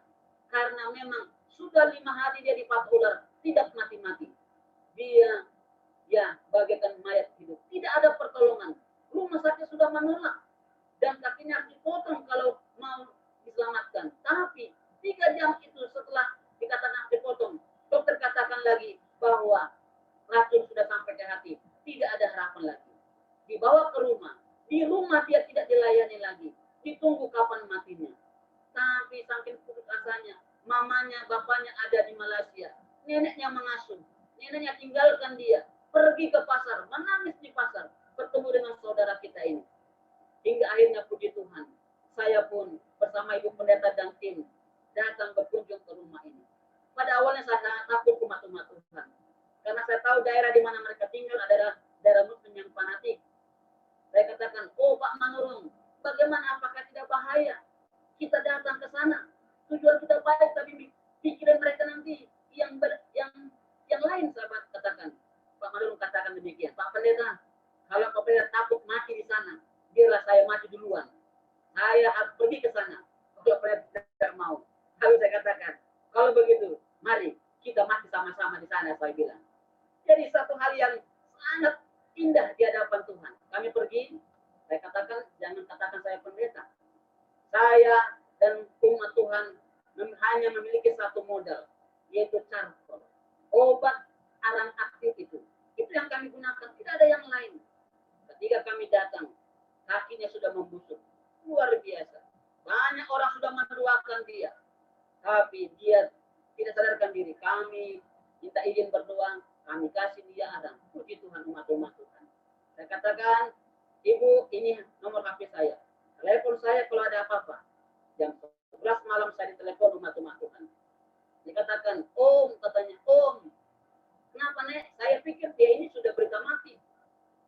Karena memang sudah 5 hari dia dipatuk ular, tidak mati-mati. Dia bagaikan mayat hidup. Tidak ada pertolongan. Rumah sakit sudah menolak. Dan kakinya harus dipotong kalau mau diselamatkan. Tapi 3 jam itu setelah dikatakan dipotong, dokter katakan lagi bahwa racun sudah sampai ke hati. Tidak ada harapan lagi. Dibawa ke rumah. Di rumah dia tidak dilayani lagi. Ditunggu kapan matinya. Tapi saking putus asanya, mamanya, bapaknya ada di Malaysia. Neneknya mengasuh. Neneknya tinggalkan dia. Pergi ke pasar, menangis di pasar. Bertemu dengan saudara kita ini. Hingga akhirnya puji Tuhan, saya pun bersama Ibu Pendeta dan tim datang berkunjung ke rumah ini. Pada awalnya saya sangat takut umat-umat Tuhan. Karena saya tahu daerah di mana mereka tinggal adalah daerah Muslim yang fanatik. Saya katakan, oh Pak Manurung, bagaimana, apakah tidak bahaya? Kita datang ke sana. Tujuan kita baik, tapi pikiran mereka nanti yang lain, sahabat katakan. Pak Manurung katakan demikian. Pak Pendeta, kalau Pak Pendeta takut mati di sana, biarlah saya mati duluan. Saya harus pergi ke sana. Kalau Pendeta tidak mau. Lalu saya katakan, kalau begitu, mari kita mati sama-sama di sana, saya bilang. Jadi satu hal yang sangat indah di hadapan Tuhan. Kami pergi, saya katakan, jangan katakan saya pendeta. Saya dan umat Tuhan hanya memiliki satu modal, yaitu charcoal. Obat arang aktif itu. Itu yang kami gunakan, tidak ada yang lain. Ketika kami datang, kakinya sudah membusuk. Luar biasa. Banyak orang sudah mendoakan dia. Tapi dia tidak sadarkan diri. Kami minta izin berdoa, kami kasih dia arang. Puji Tuhan, umat-umat Tuhan. Saya katakan, Ibu, ini nomor HP saya. Telepon saya kalau ada apa-apa. Jam 11 malam saya ditelepon umat-umat Tuhan. Dikatakan, Om, katanya, Om, kenapa Nek? Saya pikir dia ini sudah berita mati.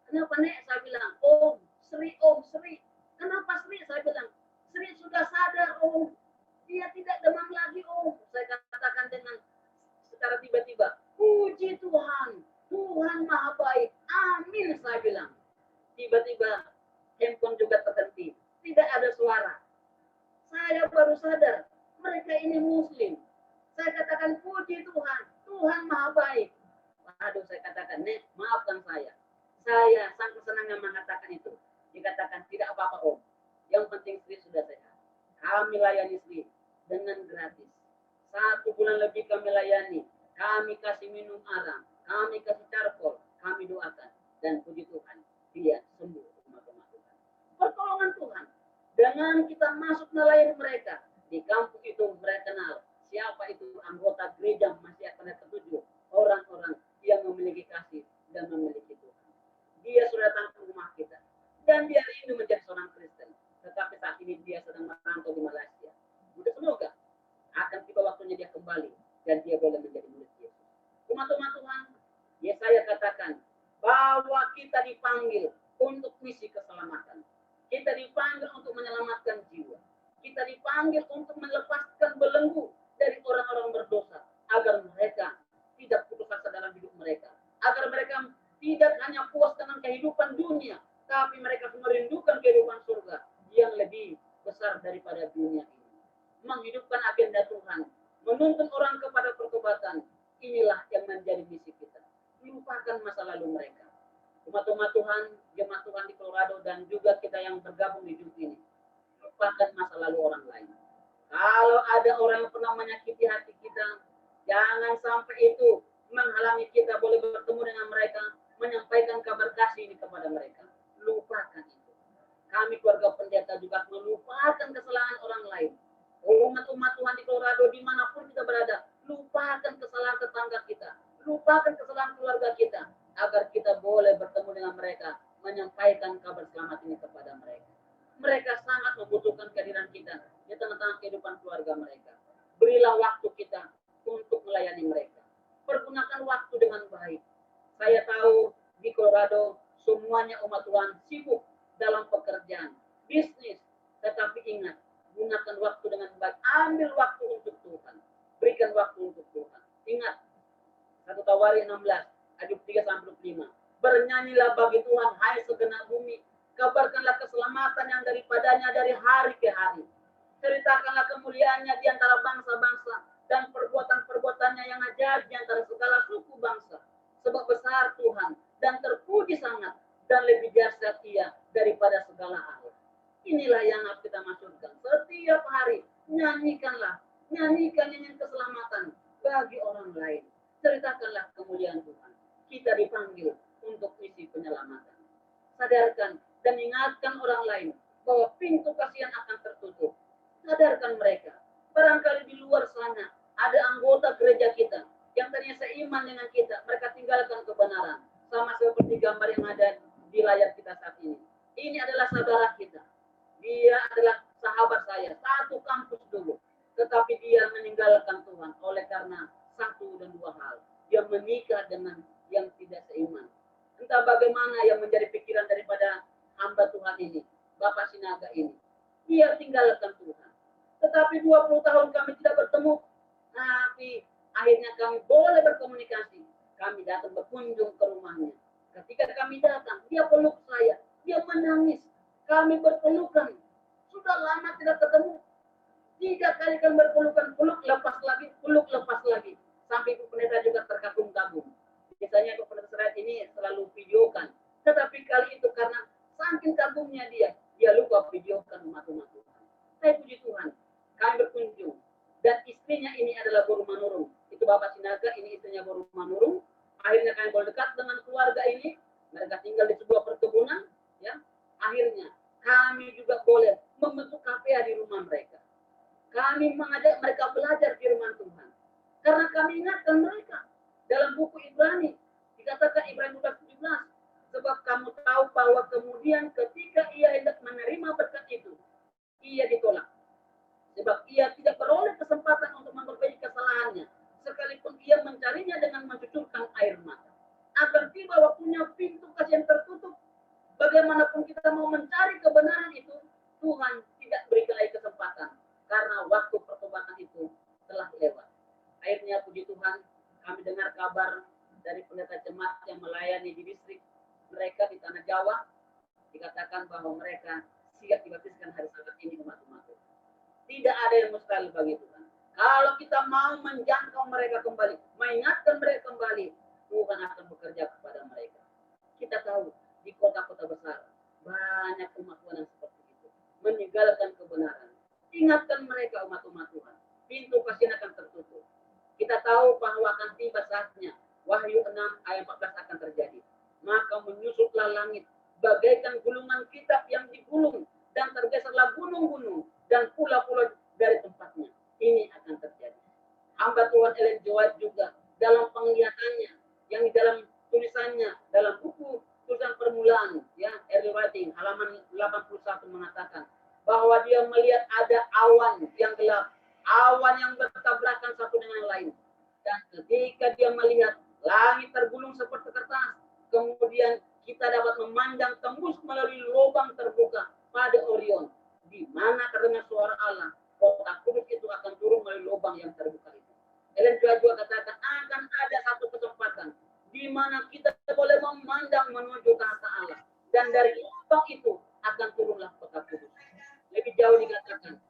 Kenapa Nek? Saya bilang, Om, Sri, Om, Sri. Kenapa Sri? Saya bilang, Sri sudah sadar, Om. baru sadar mereka ini Muslim. Saya katakan puji Tuhan, Tuhan Maha Baik. Waduh, saya katakan, Nek, maafkan saya. Saya sangat senangnya mengatakan itu. Dikatakan tidak apa-apa Om. Yang penting Sri sudah sehat. Kami layani Sri dengan gratis. 1 bulan lebih kami layani. Kami kasih minum arang, kami kasih charcoal, kami doakan. Dan puji Tuhan, dia sembuh. Pertolongan Tuhan. Dengan kita masuk melayani mereka, di kampung itu mereka kenal siapa itu anggota gereja masih akan tertuju. Orang-orang yang memiliki kasih dan memiliki Tuhan. Dia sudah datang ke rumah kita. Dan dia rindu menjadi seorang Kristen. Tetapi saat ini dia sedang merantau di Malaysia. Semoga akan tiba waktunya dia kembali. Dan dia boleh menjadi murid Yesus. Umat-umat Tuhan, Yesaya katakan bahwa kita dipanggil untuk misi keselamatan. Kita dipanggil untuk menyelamatkan jiwa. Kita dipanggil untuk melepaskan belenggu dari orang-orang berdosa. Agar mereka tidak putus asa dalam hidup mereka. Agar mereka tidak hanya puas dengan kehidupan dunia. Tapi mereka merindukan kehidupan surga yang lebih besar daripada dunia ini. Menghidupkan agenda Tuhan. Menuntun orang kepada pertobatan. Inilah yang menjadi misi kita. Lupakan masa lalu mereka. Umat-umat Tuhan, jemaat Tuhan di Colorado, dan juga kita yang bergabung di hidup ini. Lupakan masa lalu orang lain. Kalau ada orang yang pernah menyakiti hati kita, jangan sampai itu menghalangi kita boleh bertemu dengan mereka, menyampaikan kabar kasih ini kepada mereka. Lupakan itu. Kami keluarga pendeta juga melupakan kesalahan orang lain. Umat-umat Tuhan di Colorado, dimanapun kita berada, lupakan kesalahan tetangga kita. Lupakan kesalahan keluarga kita. Agar kita boleh bertemu dengan mereka, menyampaikan kabar selamat ini kepada mereka. Mereka sangat membutuhkan kehadiran kita di tengah-tengah kehidupan keluarga mereka. Berilah waktu kita untuk melayani mereka. Pergunakan waktu dengan baik. Saya tahu di Colorado semuanya umat Tuhan sibuk dalam pekerjaan, bisnis. Tetapi ingat, gunakan waktu dengan baik. Ambil waktu untuk Tuhan. Berikan waktu untuk Tuhan. Ingat, 1 Tawari 16. Ayat 3-5. Bernyanyilah bagi Tuhan, hai segenap bumi. Kabarkanlah keselamatan yang daripadanya dari hari ke hari. Ceritakanlah kemuliaannya di antara bangsa-bangsa dan perbuatan-perbuatannya yang ajaib di antara segala suku bangsa. Sebab besar Tuhan dan terpuji sangat dan lebih dahsyat Ia daripada segala Allah. Inilah yang harus kita masukkan. Setiap hari nyanyikanlah, nyanyikan nyanyian keselamatan bagi orang lain. Ceritakanlah kemuliaan Tuhan. Kita dipanggil untuk misi penyelamatan. Sadarkan dan ingatkan orang lain bahwa pintu kasihan akan tertutup. Sadarkan mereka. Barangkali di luar sana ada anggota gereja kita yang tadinya seiman dengan kita. Mereka tinggalkan kebenaran. Sama seperti gambar yang ada di layar kita saat ini. Ini adalah saudara kita. Dia adalah sahabat saya. Satu kampus dulu. Tetapi dia meninggalkan Tuhan oleh karena 1 dan 2 hal. Dia menikah dengan yang tidak seiman. Entah bagaimana yang menjadi pikiran daripada hamba Tuhan ini, Bapak Sinaga ini. Dia tinggalkan Tuhan. Tetapi 20 tahun kami tidak bertemu. Tapi akhirnya kami boleh berkomunikasi. Kami datang berkunjung ke rumahnya. Ketika kami datang, dia peluk saya. Dia menangis. Kami berpelukan. Sudah lama tidak ketemu. 3 kali kami berpelukan. Peluk lepas lagi, peluk lepas lagi. Sampai Ibu Pendeta juga terkagum-kagum. Biasanya Ibu Pendeta Serait ini selalu videokan. Tetapi kali itu karena saking kagumnya dia lupa videokan umat-umat Tuhan. Saya puji Tuhan, kami berkunjung. Dan istrinya ini adalah Guru Manurung. Itu Bapak Sinaga, ini istrinya Guru Manurung. Akhirnya kami boleh dekat dengan keluarga ini. Mereka tinggal di sebuah perkebunan. Ya. Akhirnya kami juga boleh membentuk KPA di rumah mereka. Kami mengajak mereka belajar firman Tuhan. Karena kami ingatkan mereka. Dalam buku Ibrani, dikatakan Ibrani 12:17, sebab kamu tahu bahwa kemudian ketika ia hendak menerima berkat itu, ia ditolak. Sebab ia tidak beroleh kesempatan untuk memperbaiki kesalahannya, sekalipun ia mencarinya dengan mencucurkan air mata. Akan tiba waktunya pintu kasih yang tertutup. Bagaimanapun kita mau mencari kebenaran itu, Tuhan tidak berikan lagi kesempatan. Karena waktu pertobatan itu telah lewat. Akhirnya puji Tuhan, kami dengar kabar dari pendeta jemaat yang melayani di distrik mereka di Tanah Jawa, dikatakan bahwa mereka siap dibaptiskan hari Sabat ini umat-umat. Tidak ada yang mustahil bagi Tuhan. Kalau kita mau menjangkau mereka kembali, mengingatkan mereka kembali, Tuhan akan bekerja kepada mereka. Kita tahu di kota-kota besar banyak umat Tuhan yang seperti itu, meninggalkan kebenaran. Ingatkan mereka umat-umat Tuhan, pintu pasti akan tertutup. Kita tahu bahwa akan tiba saatnya, Wahyu 6 ayat 14 akan terjadi. Maka menyusutlah langit, bagaikan gulungan kitab yang digulung, dan tergeserlah gunung-gunung dan pulau-pulau dari tempatnya. Ini akan terjadi. Hamba Tuhan Ellen G. White juga dalam penglihatannya, yang di dalam tulisannya, dalam buku tulisan permulaan, ya, early writing, halaman 81 mengatakan bahwa dia melihat ada awan yang gelap, awan yang bertabrakan satu dengan yang lain. Dan ketika dia melihat langit tergulung seperti kertas, kemudian kita dapat memandang tembus melalui lubang terbuka pada Orion, di mana terdengar suara Allah, kota kudus itu akan turun melalui lubang yang terbuka itu. Ellen juga katakan akan ada satu kesempatan di mana kita boleh memandang menuju ke arah Allah, dan dari lubang itu akan turunlah kota kudus. Lebih jauh dikatakan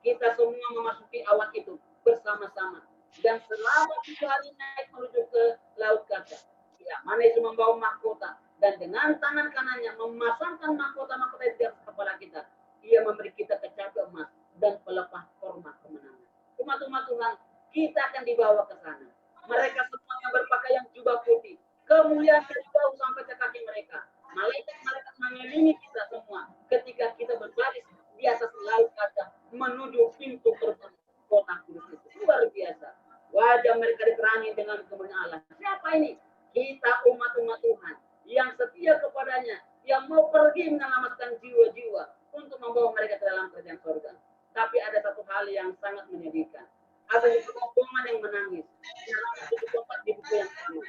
kita semua memasuki awan itu bersama-sama, dan selama 3 hari naik menuju ke laut kaca, ya, mana itu membawa mahkota, dan dengan tangan kanannya memasangkan mahkota-mahkota di atas kepala kita. Ia memberi kita kecapi emas dan pelepah korma kemenangan. Umat-umat Tuhan, kita akan dibawa ke sana. Mereka semuanya berpakaian jubah putih, kemuliaan dari bawah sampai ke kaki mereka. Malaikat-malaikat mengelilingi kita semua ketika kita berbaris di atas laut kaca menuju pintu gerbang kota kudus itu. Luar biasa. Wajah mereka diterangi dengan kemuliaan Allah. Siapa ini? Kita umat-umat Tuhan yang setia kepadanya, yang mau pergi menyelamatkan jiwa-jiwa untuk membawa mereka ke dalam kerajaan surga. Tapi ada satu hal yang sangat menyedihkan. Ada rombongan yang menangis. Dalam satu tempat di buku yang sama.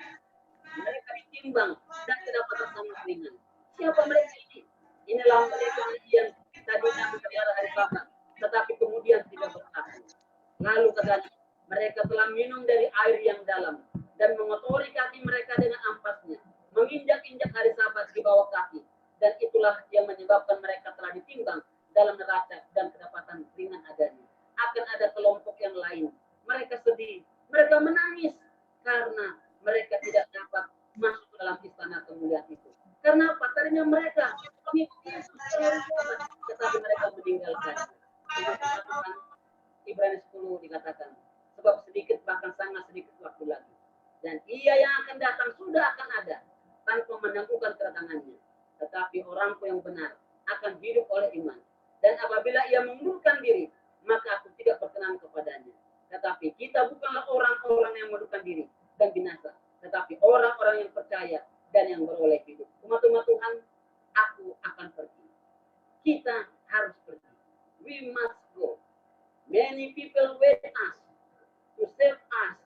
Mereka ditimbang dan kedapatan sangat ringan. Siapa mereka ini? Inilah mereka yang tadinya berkeliaran hari Sabat, tetapi kemudian tidak bertahan. Lalu katanya, mereka telah minum dari air yang dalam dan mengotori kaki mereka dengan ampasnya, menginjak-injak hari Sabat di bawah kaki, dan itulah yang menyebabkan mereka telah ditimbang dalam neraca dan kedapatan ringan adanya. Akan ada kelompok yang lain, mereka sedih, mereka menangis karena mereka tidak dapat masuk ke dalam istana kemuliaan itu. Karena apa? Tadinya mereka mengikuti Yesus tetapi mereka meninggalkan. Ibrani 10 dikatakan, sebab sedikit bahkan sangat sedikit waktu lagi, dan ia yang akan datang sudah akan ada tanpa menentukan kedatangannya. Tetapi orangku yang benar akan hidup oleh iman, dan apabila ia mengundurkan diri, maka aku tidak berkenan kepadanya. Tetapi kita bukanlah orang-orang yang mengundurkan diri dan binasa, tetapi orang-orang yang percaya dan yang beroleh hidup. Umat-umat Tuhan, aku akan pergi. Kita harus pergi. We must go. Many people wait us to save us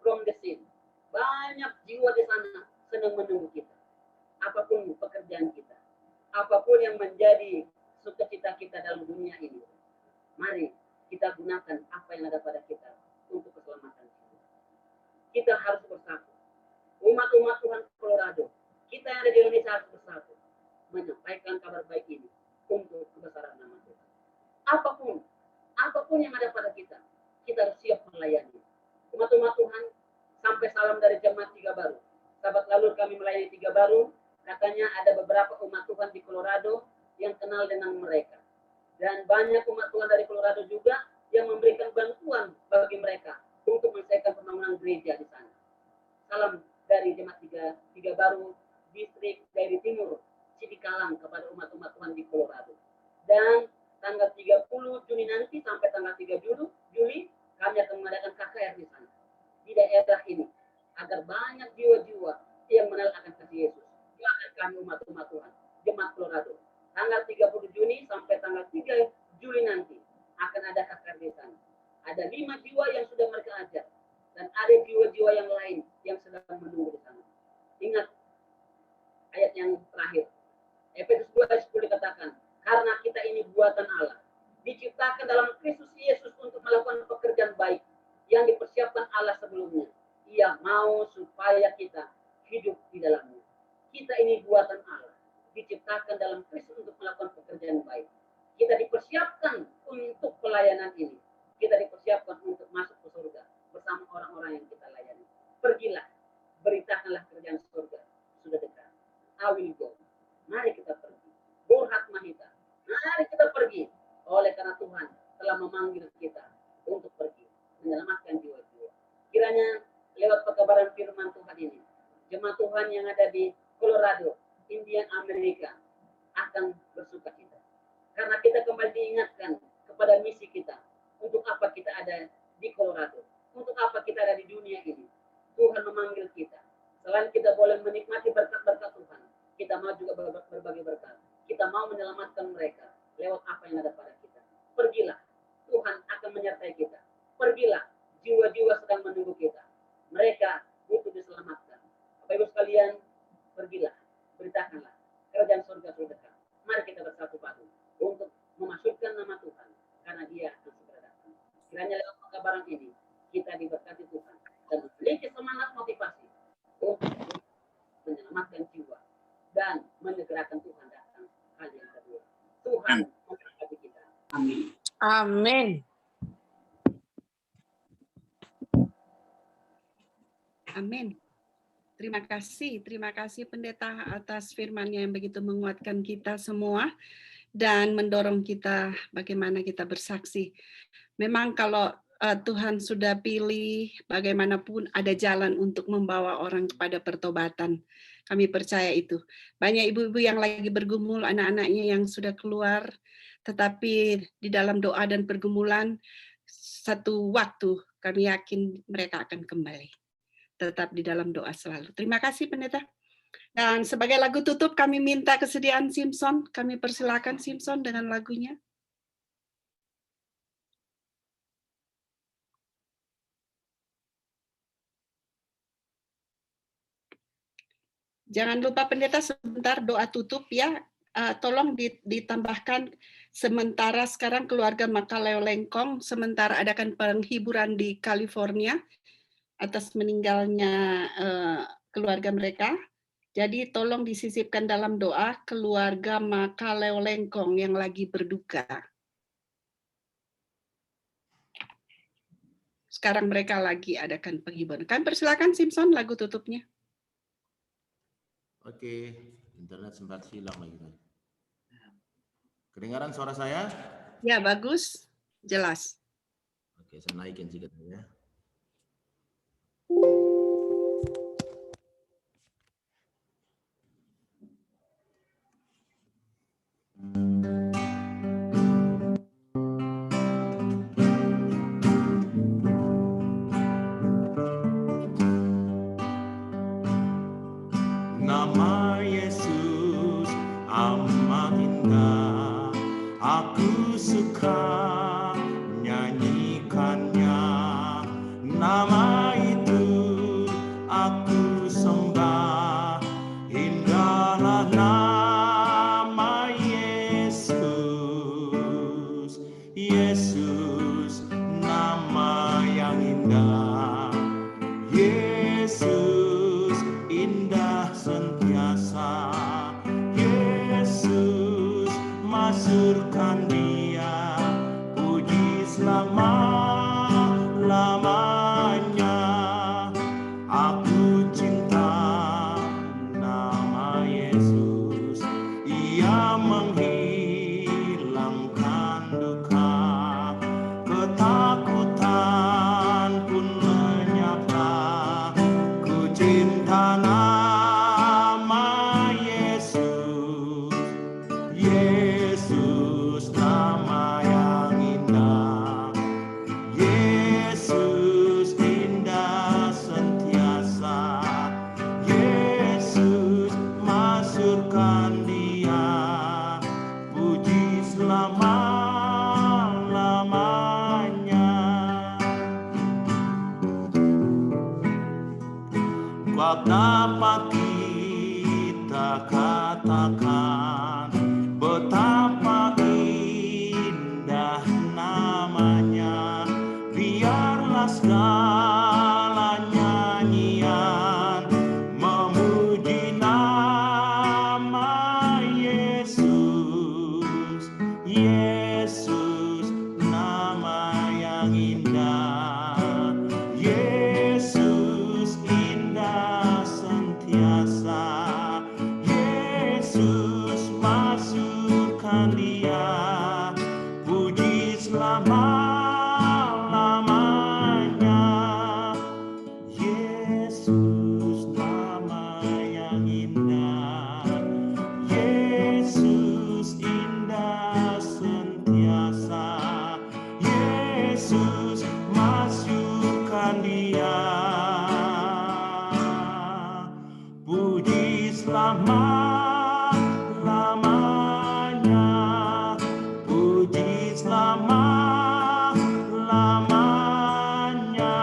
from the sin. Banyak jiwa di sana sedang menunggu kita. Apapun pekerjaan kita, apapun yang menjadi sukacita kita dalam dunia ini, mari kita gunakan apa yang ada pada kita untuk keselamatan kita. Kita harus bersatu. Umat-umat Tuhan Colorado, kita yang ada di Indonesia harus bersatu menyampaikan kabar baik ini untuk kebesaran nama Tuhan. Apapun yang ada pada kita harus siap melayani. Umat-umat Tuhan, sampai salam dari jemaat Tiga Baru. Sahabat lalu kami melayani Tiga Baru, katanya ada beberapa umat Tuhan di Colorado yang kenal dengan mereka. Dan banyak umat Tuhan dari Colorado juga yang memberikan bantuan bagi mereka untuk menyelesaikan pembangunan gereja di sana. Salam dari jemaat Tiga Baru, distrik dari Timur, Sidikalang kepada umat-umat Tuhan di Colorado. Dan tanggal 30 Juni nanti sampai tanggal 3 Juli kami akan mengadakan KKR di sana, di daerah ini, agar banyak jiwa-jiwa yang mengenal akan kasih Yesus. Doakan kami umat-umat Tuhan, jemaat Colorado. Tanggal 30 Juni sampai tanggal 3 Juli nanti akan ada KKR di sana. Ada 5 jiwa yang sudah mereka ajar, dan ada jiwa-jiwa yang lain yang sedang menunggu di sana. Ingat ayat yang terakhir, Efesus 2:10 dikatakan, karena kita ini buatan Allah, diciptakan dalam Kristus Yesus untuk melakukan pekerjaan baik yang dipersiapkan Allah sebelumnya. Ia mau supaya kita hidup di dalamnya. Kita ini buatan Allah, diciptakan dalam Kristus untuk melakukan pekerjaan baik. Kita dipersiapkan untuk pelayanan ini. Kita dipersiapkan untuk masuk ke surga bersama orang-orang yang kita layani. Pergilah, beritakanlah kerjaan surga sudah dekat. I will go. Mari kita pergi. Burhat Mahita. Mari kita pergi. Oleh karena Tuhan telah memanggil kita untuk pergi menyelamatkan jiwa-jiwa. Kiranya lewat pekabaran firman Tuhan ini, jemaat Tuhan yang ada di Colorado, Indian Amerika akan bersuka cita. Karena kita kembali diingatkan kepada misi kita. Untuk apa kita ada di Colorado? Untuk apa kita ada di dunia ini? Tuhan memanggil kita. Selain kita boleh menikmati berkat-berkat Tuhan, kita mau juga berbagi berkat. Kita mau menyelamatkan mereka lewat apa yang ada pada kita. Pergilah, Tuhan akan menyertai kita. Pergilah, jiwa-jiwa sedang menunggu kita. Mereka butuh diselamatkan. Bapak Ibu sekalian, pergilah, beritakanlah kerajaan surga sudah dekat. Mari kita bersatu padu untuk memasukkan nama Tuhan, karena Dia akan segera datang. Kiranya lewat pekabaran ini kita diberkati Tuhan dan memiliki semangat motivasi untuk menyelamatkan jiwa dan menyegerakan Tuhan datang kali yang kedua. Tuhan memberkati kita. Amin. Amin. Amin. Terima kasih Pendeta atas firman-Nya yang begitu menguatkan kita semua dan mendorong kita bagaimana kita bersaksi. Memang kalau Tuhan sudah pilih, bagaimanapun ada jalan untuk membawa orang kepada pertobatan. Kami percaya itu. Banyak ibu-ibu yang lagi bergumul, anak-anaknya yang sudah keluar, tetapi di dalam doa dan pergumulan, satu waktu kami yakin mereka akan kembali. Tetap di dalam doa selalu. Terima kasih Pendeta. Dan sebagai lagu tutup kami minta kesediaan Simpson. Kami persilakan Simpson dengan lagunya. Jangan lupa Pendeta sebentar doa tutup ya. Tolong ditambahkan sementara sekarang keluarga Makaleo Lengkong sementara adakan penghiburan di California atas meninggalnya keluarga mereka. Jadi tolong disisipkan dalam doa keluarga Makaleo Lengkong yang lagi berduka. Sekarang mereka lagi adakan penghiburan. Kami persilakan Simpson lagu tutupnya. Oke, internet sempat hilang lagi. Kedengaran suara saya? Ya, bagus. Jelas. Oke, saya naikin sedikit ya. Nama Yesus amat indah, aku suka nyanyikannya. Nama itu aku sembah, indahlah nama Yesus. Yesus nama yang indah, Yesus indah sentiasa. Yesus masyurkan Dia, puji selama-lamanya. Aku cinta nama Yesus, Ia menghilangkan duka, ketakutan pun lenyaplah. Ku cinta nama Yesus, Yesus nama yang indah, Yesus indah sentiasa. Yesus masyurkan Dia, puji selama-lamanya. Betapa kita katakan, betapa indah namanya. Biarlah segala nyanyian memuji nama Yesus. yang indah. Yesus indah sentiasa. Yesus masukkan Dia, puji selama-lamanya. Yesus nama yang indah. Yesus indah sentiasa. Yesus masukkan Dia, puji selama-lamanya. Puji selama-lamanya.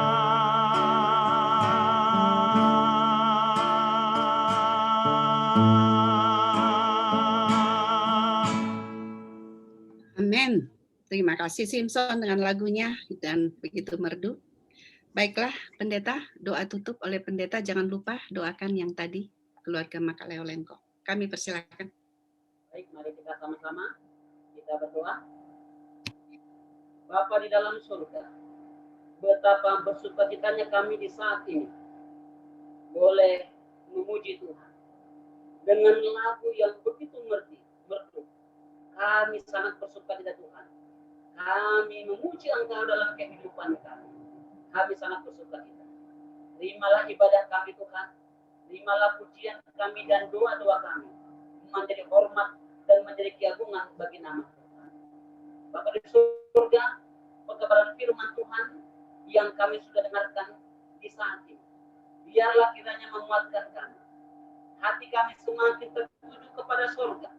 Amin. Terima kasih Simpson dengan lagunya dan begitu merdu. Baiklah, pendeta, doa tutup oleh pendeta. Jangan lupa doakan yang tadi, keluarga Makaleo Lengko. Kami persilakan. Baik, mari kita sama-sama kita berdoa. Bapa di dalam surga, betapa bersukacitanya kami di saat ini boleh memuji Tuhan dengan lagu yang begitu merdu. Kami sangat bersukacita Tuhan. Kami memuji Engkau dalam kehidupan kami. Kami sangat bersukacita. Terimalah ibadah kami Tuhan. Terimalah pujian kami dan doa-doa kami menjadi hormat dan menjadi keagungan bagi nama Tuhan. Bapa di surga, pekabaran firman Tuhan yang kami sudah dengarkan di saat ini, biarlah kiranya menguatkan kami. Hati kami semakin tertuju kepada surga,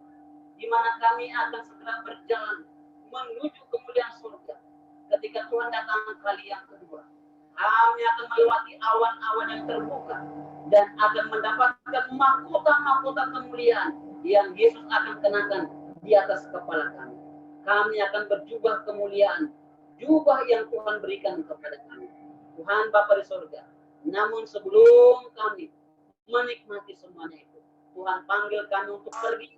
di mana kami akan segera berjalan menuju kemuliaan surga. Ketika Tuhan datang kali yang kedua, kami akan melewati awan-awan yang terbuka dan akan mendapatkan mahkota-mahkota kemuliaan yang Yesus akan kenakan di atas kepala kami. Kami akan berjubah kemuliaan, jubah yang Tuhan berikan kepada kami. Tuhan Bapa di surga, namun sebelum kami menikmati semuanya itu, Tuhan panggil kami untuk pergi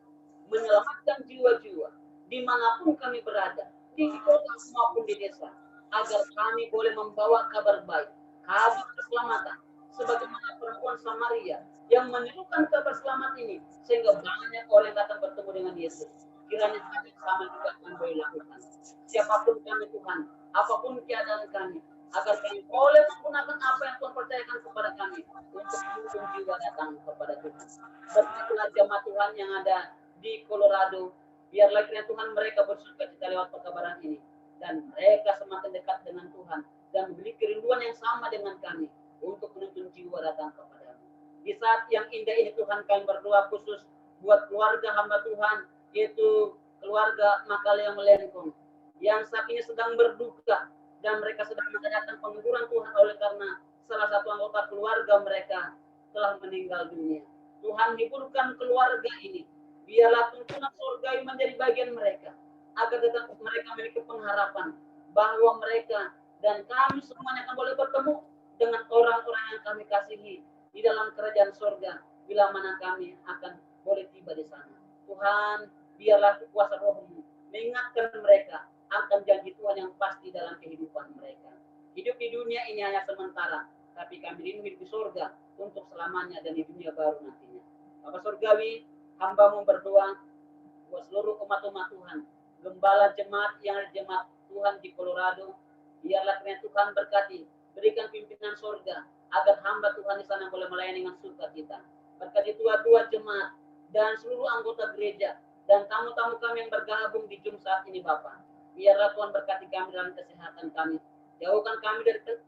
menyelamatkan jiwa-jiwa dimanapun kami berada, di kota maupun di desa, agar kami boleh membawa kabar baik, kabar keselamatan, sebagaimana perempuan Samaria yang menirukan kabar selamat ini, sehingga banyak orang datang bertemu dengan Yesus. Kiranya kami sama juga akan boleh lakukan. Siapapun kami Tuhan, apapun keadaan kami, agar kami boleh menggunakan apa yang Tuhan percayakan kepada kami untuk menuntun jiwa datang kepada Tuhan. Berkatilah jemaat Tuhan yang ada di Colorado, biarlah kiranya Tuhan mereka bersukacita lewat pekabaran ini, dan mereka semakin dekat dengan Tuhan dan memiliki kerinduan yang sama dengan kami untuk menuntun jiwa datang kepada-Mu. Di saat yang indah ini Tuhan, kami berdoa khusus buat keluarga hamba Tuhan, yaitu keluarga Makaleo Lengko, yang saat ini sedang berduka dan mereka sedang merayakan penguburan Tuhan oleh karena salah satu anggota keluarga mereka telah meninggal dunia. Tuhan, hiburkan keluarga ini, biarlah tuntunan surgawi menjadi bagian mereka, agar tetap mereka memiliki pengharapan bahwa mereka dan kami semuanya akan boleh bertemu dengan orang-orang yang kami kasihi di dalam kerajaan surga bila mana kami akan boleh tiba di sana. Tuhan, biarlah kuasa Roh-Mu mengingatkan mereka akan janji Tuhan yang pasti dalam kehidupan mereka. Hidup di dunia ini hanya sementara, tapi kami rindu hidup di surga untuk selamanya dan di dunia baru nantinya. Bapak Surgawi, hamba-Mu berdoa buat seluruh umat-umat Tuhan, gembala jemaat yang ada jemaat Tuhan di Colorado, biarlah kiranya Tuhan berkati, berikan pimpinan surga, agar hamba Tuhan di sana boleh melayani dengan sukacita. Berkati tua-tua jemaat dan seluruh anggota gereja dan tamu-tamu kami yang bergabung di Zoom saat ini Bapak. Biarlah Tuhan berkati kami dalam kesehatan kami. Jauhkan kami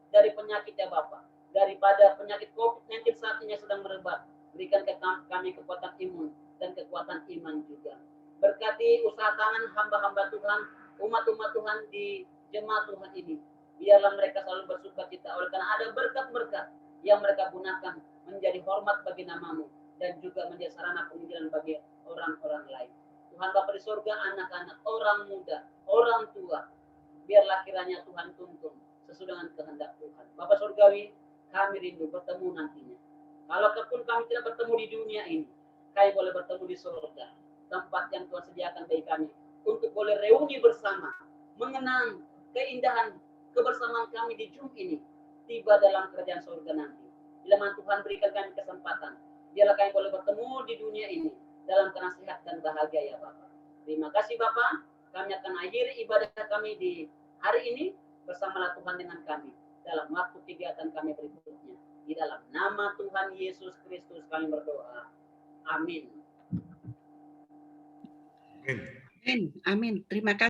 dari penyakit ya Bapak. Daripada penyakit COVID-19 saat ini sedang merebak. Berikan ke kami kekuatan imun dan kekuatan iman juga. Berkati usaha tangan hamba-hamba Tuhan, umat-umat Tuhan di jemaat Tuhan ini. Biarlah mereka selalu bersukacita oleh karena ada berkat-berkat yang mereka gunakan menjadi hormat bagi nama-Mu dan juga menjadi sarana penginjilan bagi orang-orang lain. Tuhan Bapa di surga, anak-anak, orang muda, orang tua, biarlah kiranya Tuhan tuntun sesuai dengan kehendak Tuhan. Bapa Surgawi, kami rindu bertemu nantinya. Kalaupun kami tidak bertemu di dunia ini, kami boleh bertemu di surga, tempat yang Tuhan sediakan bagi kami untuk boleh reuni bersama, mengenang keindahan kebersamaan kami di Zoom ini tiba dalam kerajaan surga nanti. Bila Tuhan berikan kami kesempatan, biarlah kami boleh bertemu di dunia ini dalam kenasihat dan bahagia ya Bapak. Terima kasih Bapak. Kami akan akhiri ibadah kami di hari ini. Bersamalah Tuhan dengan kami dalam waktu kegiatan kami berikutnya. Di dalam nama Tuhan Yesus Kristus kami berdoa. Amin. Amin. Terima kasih.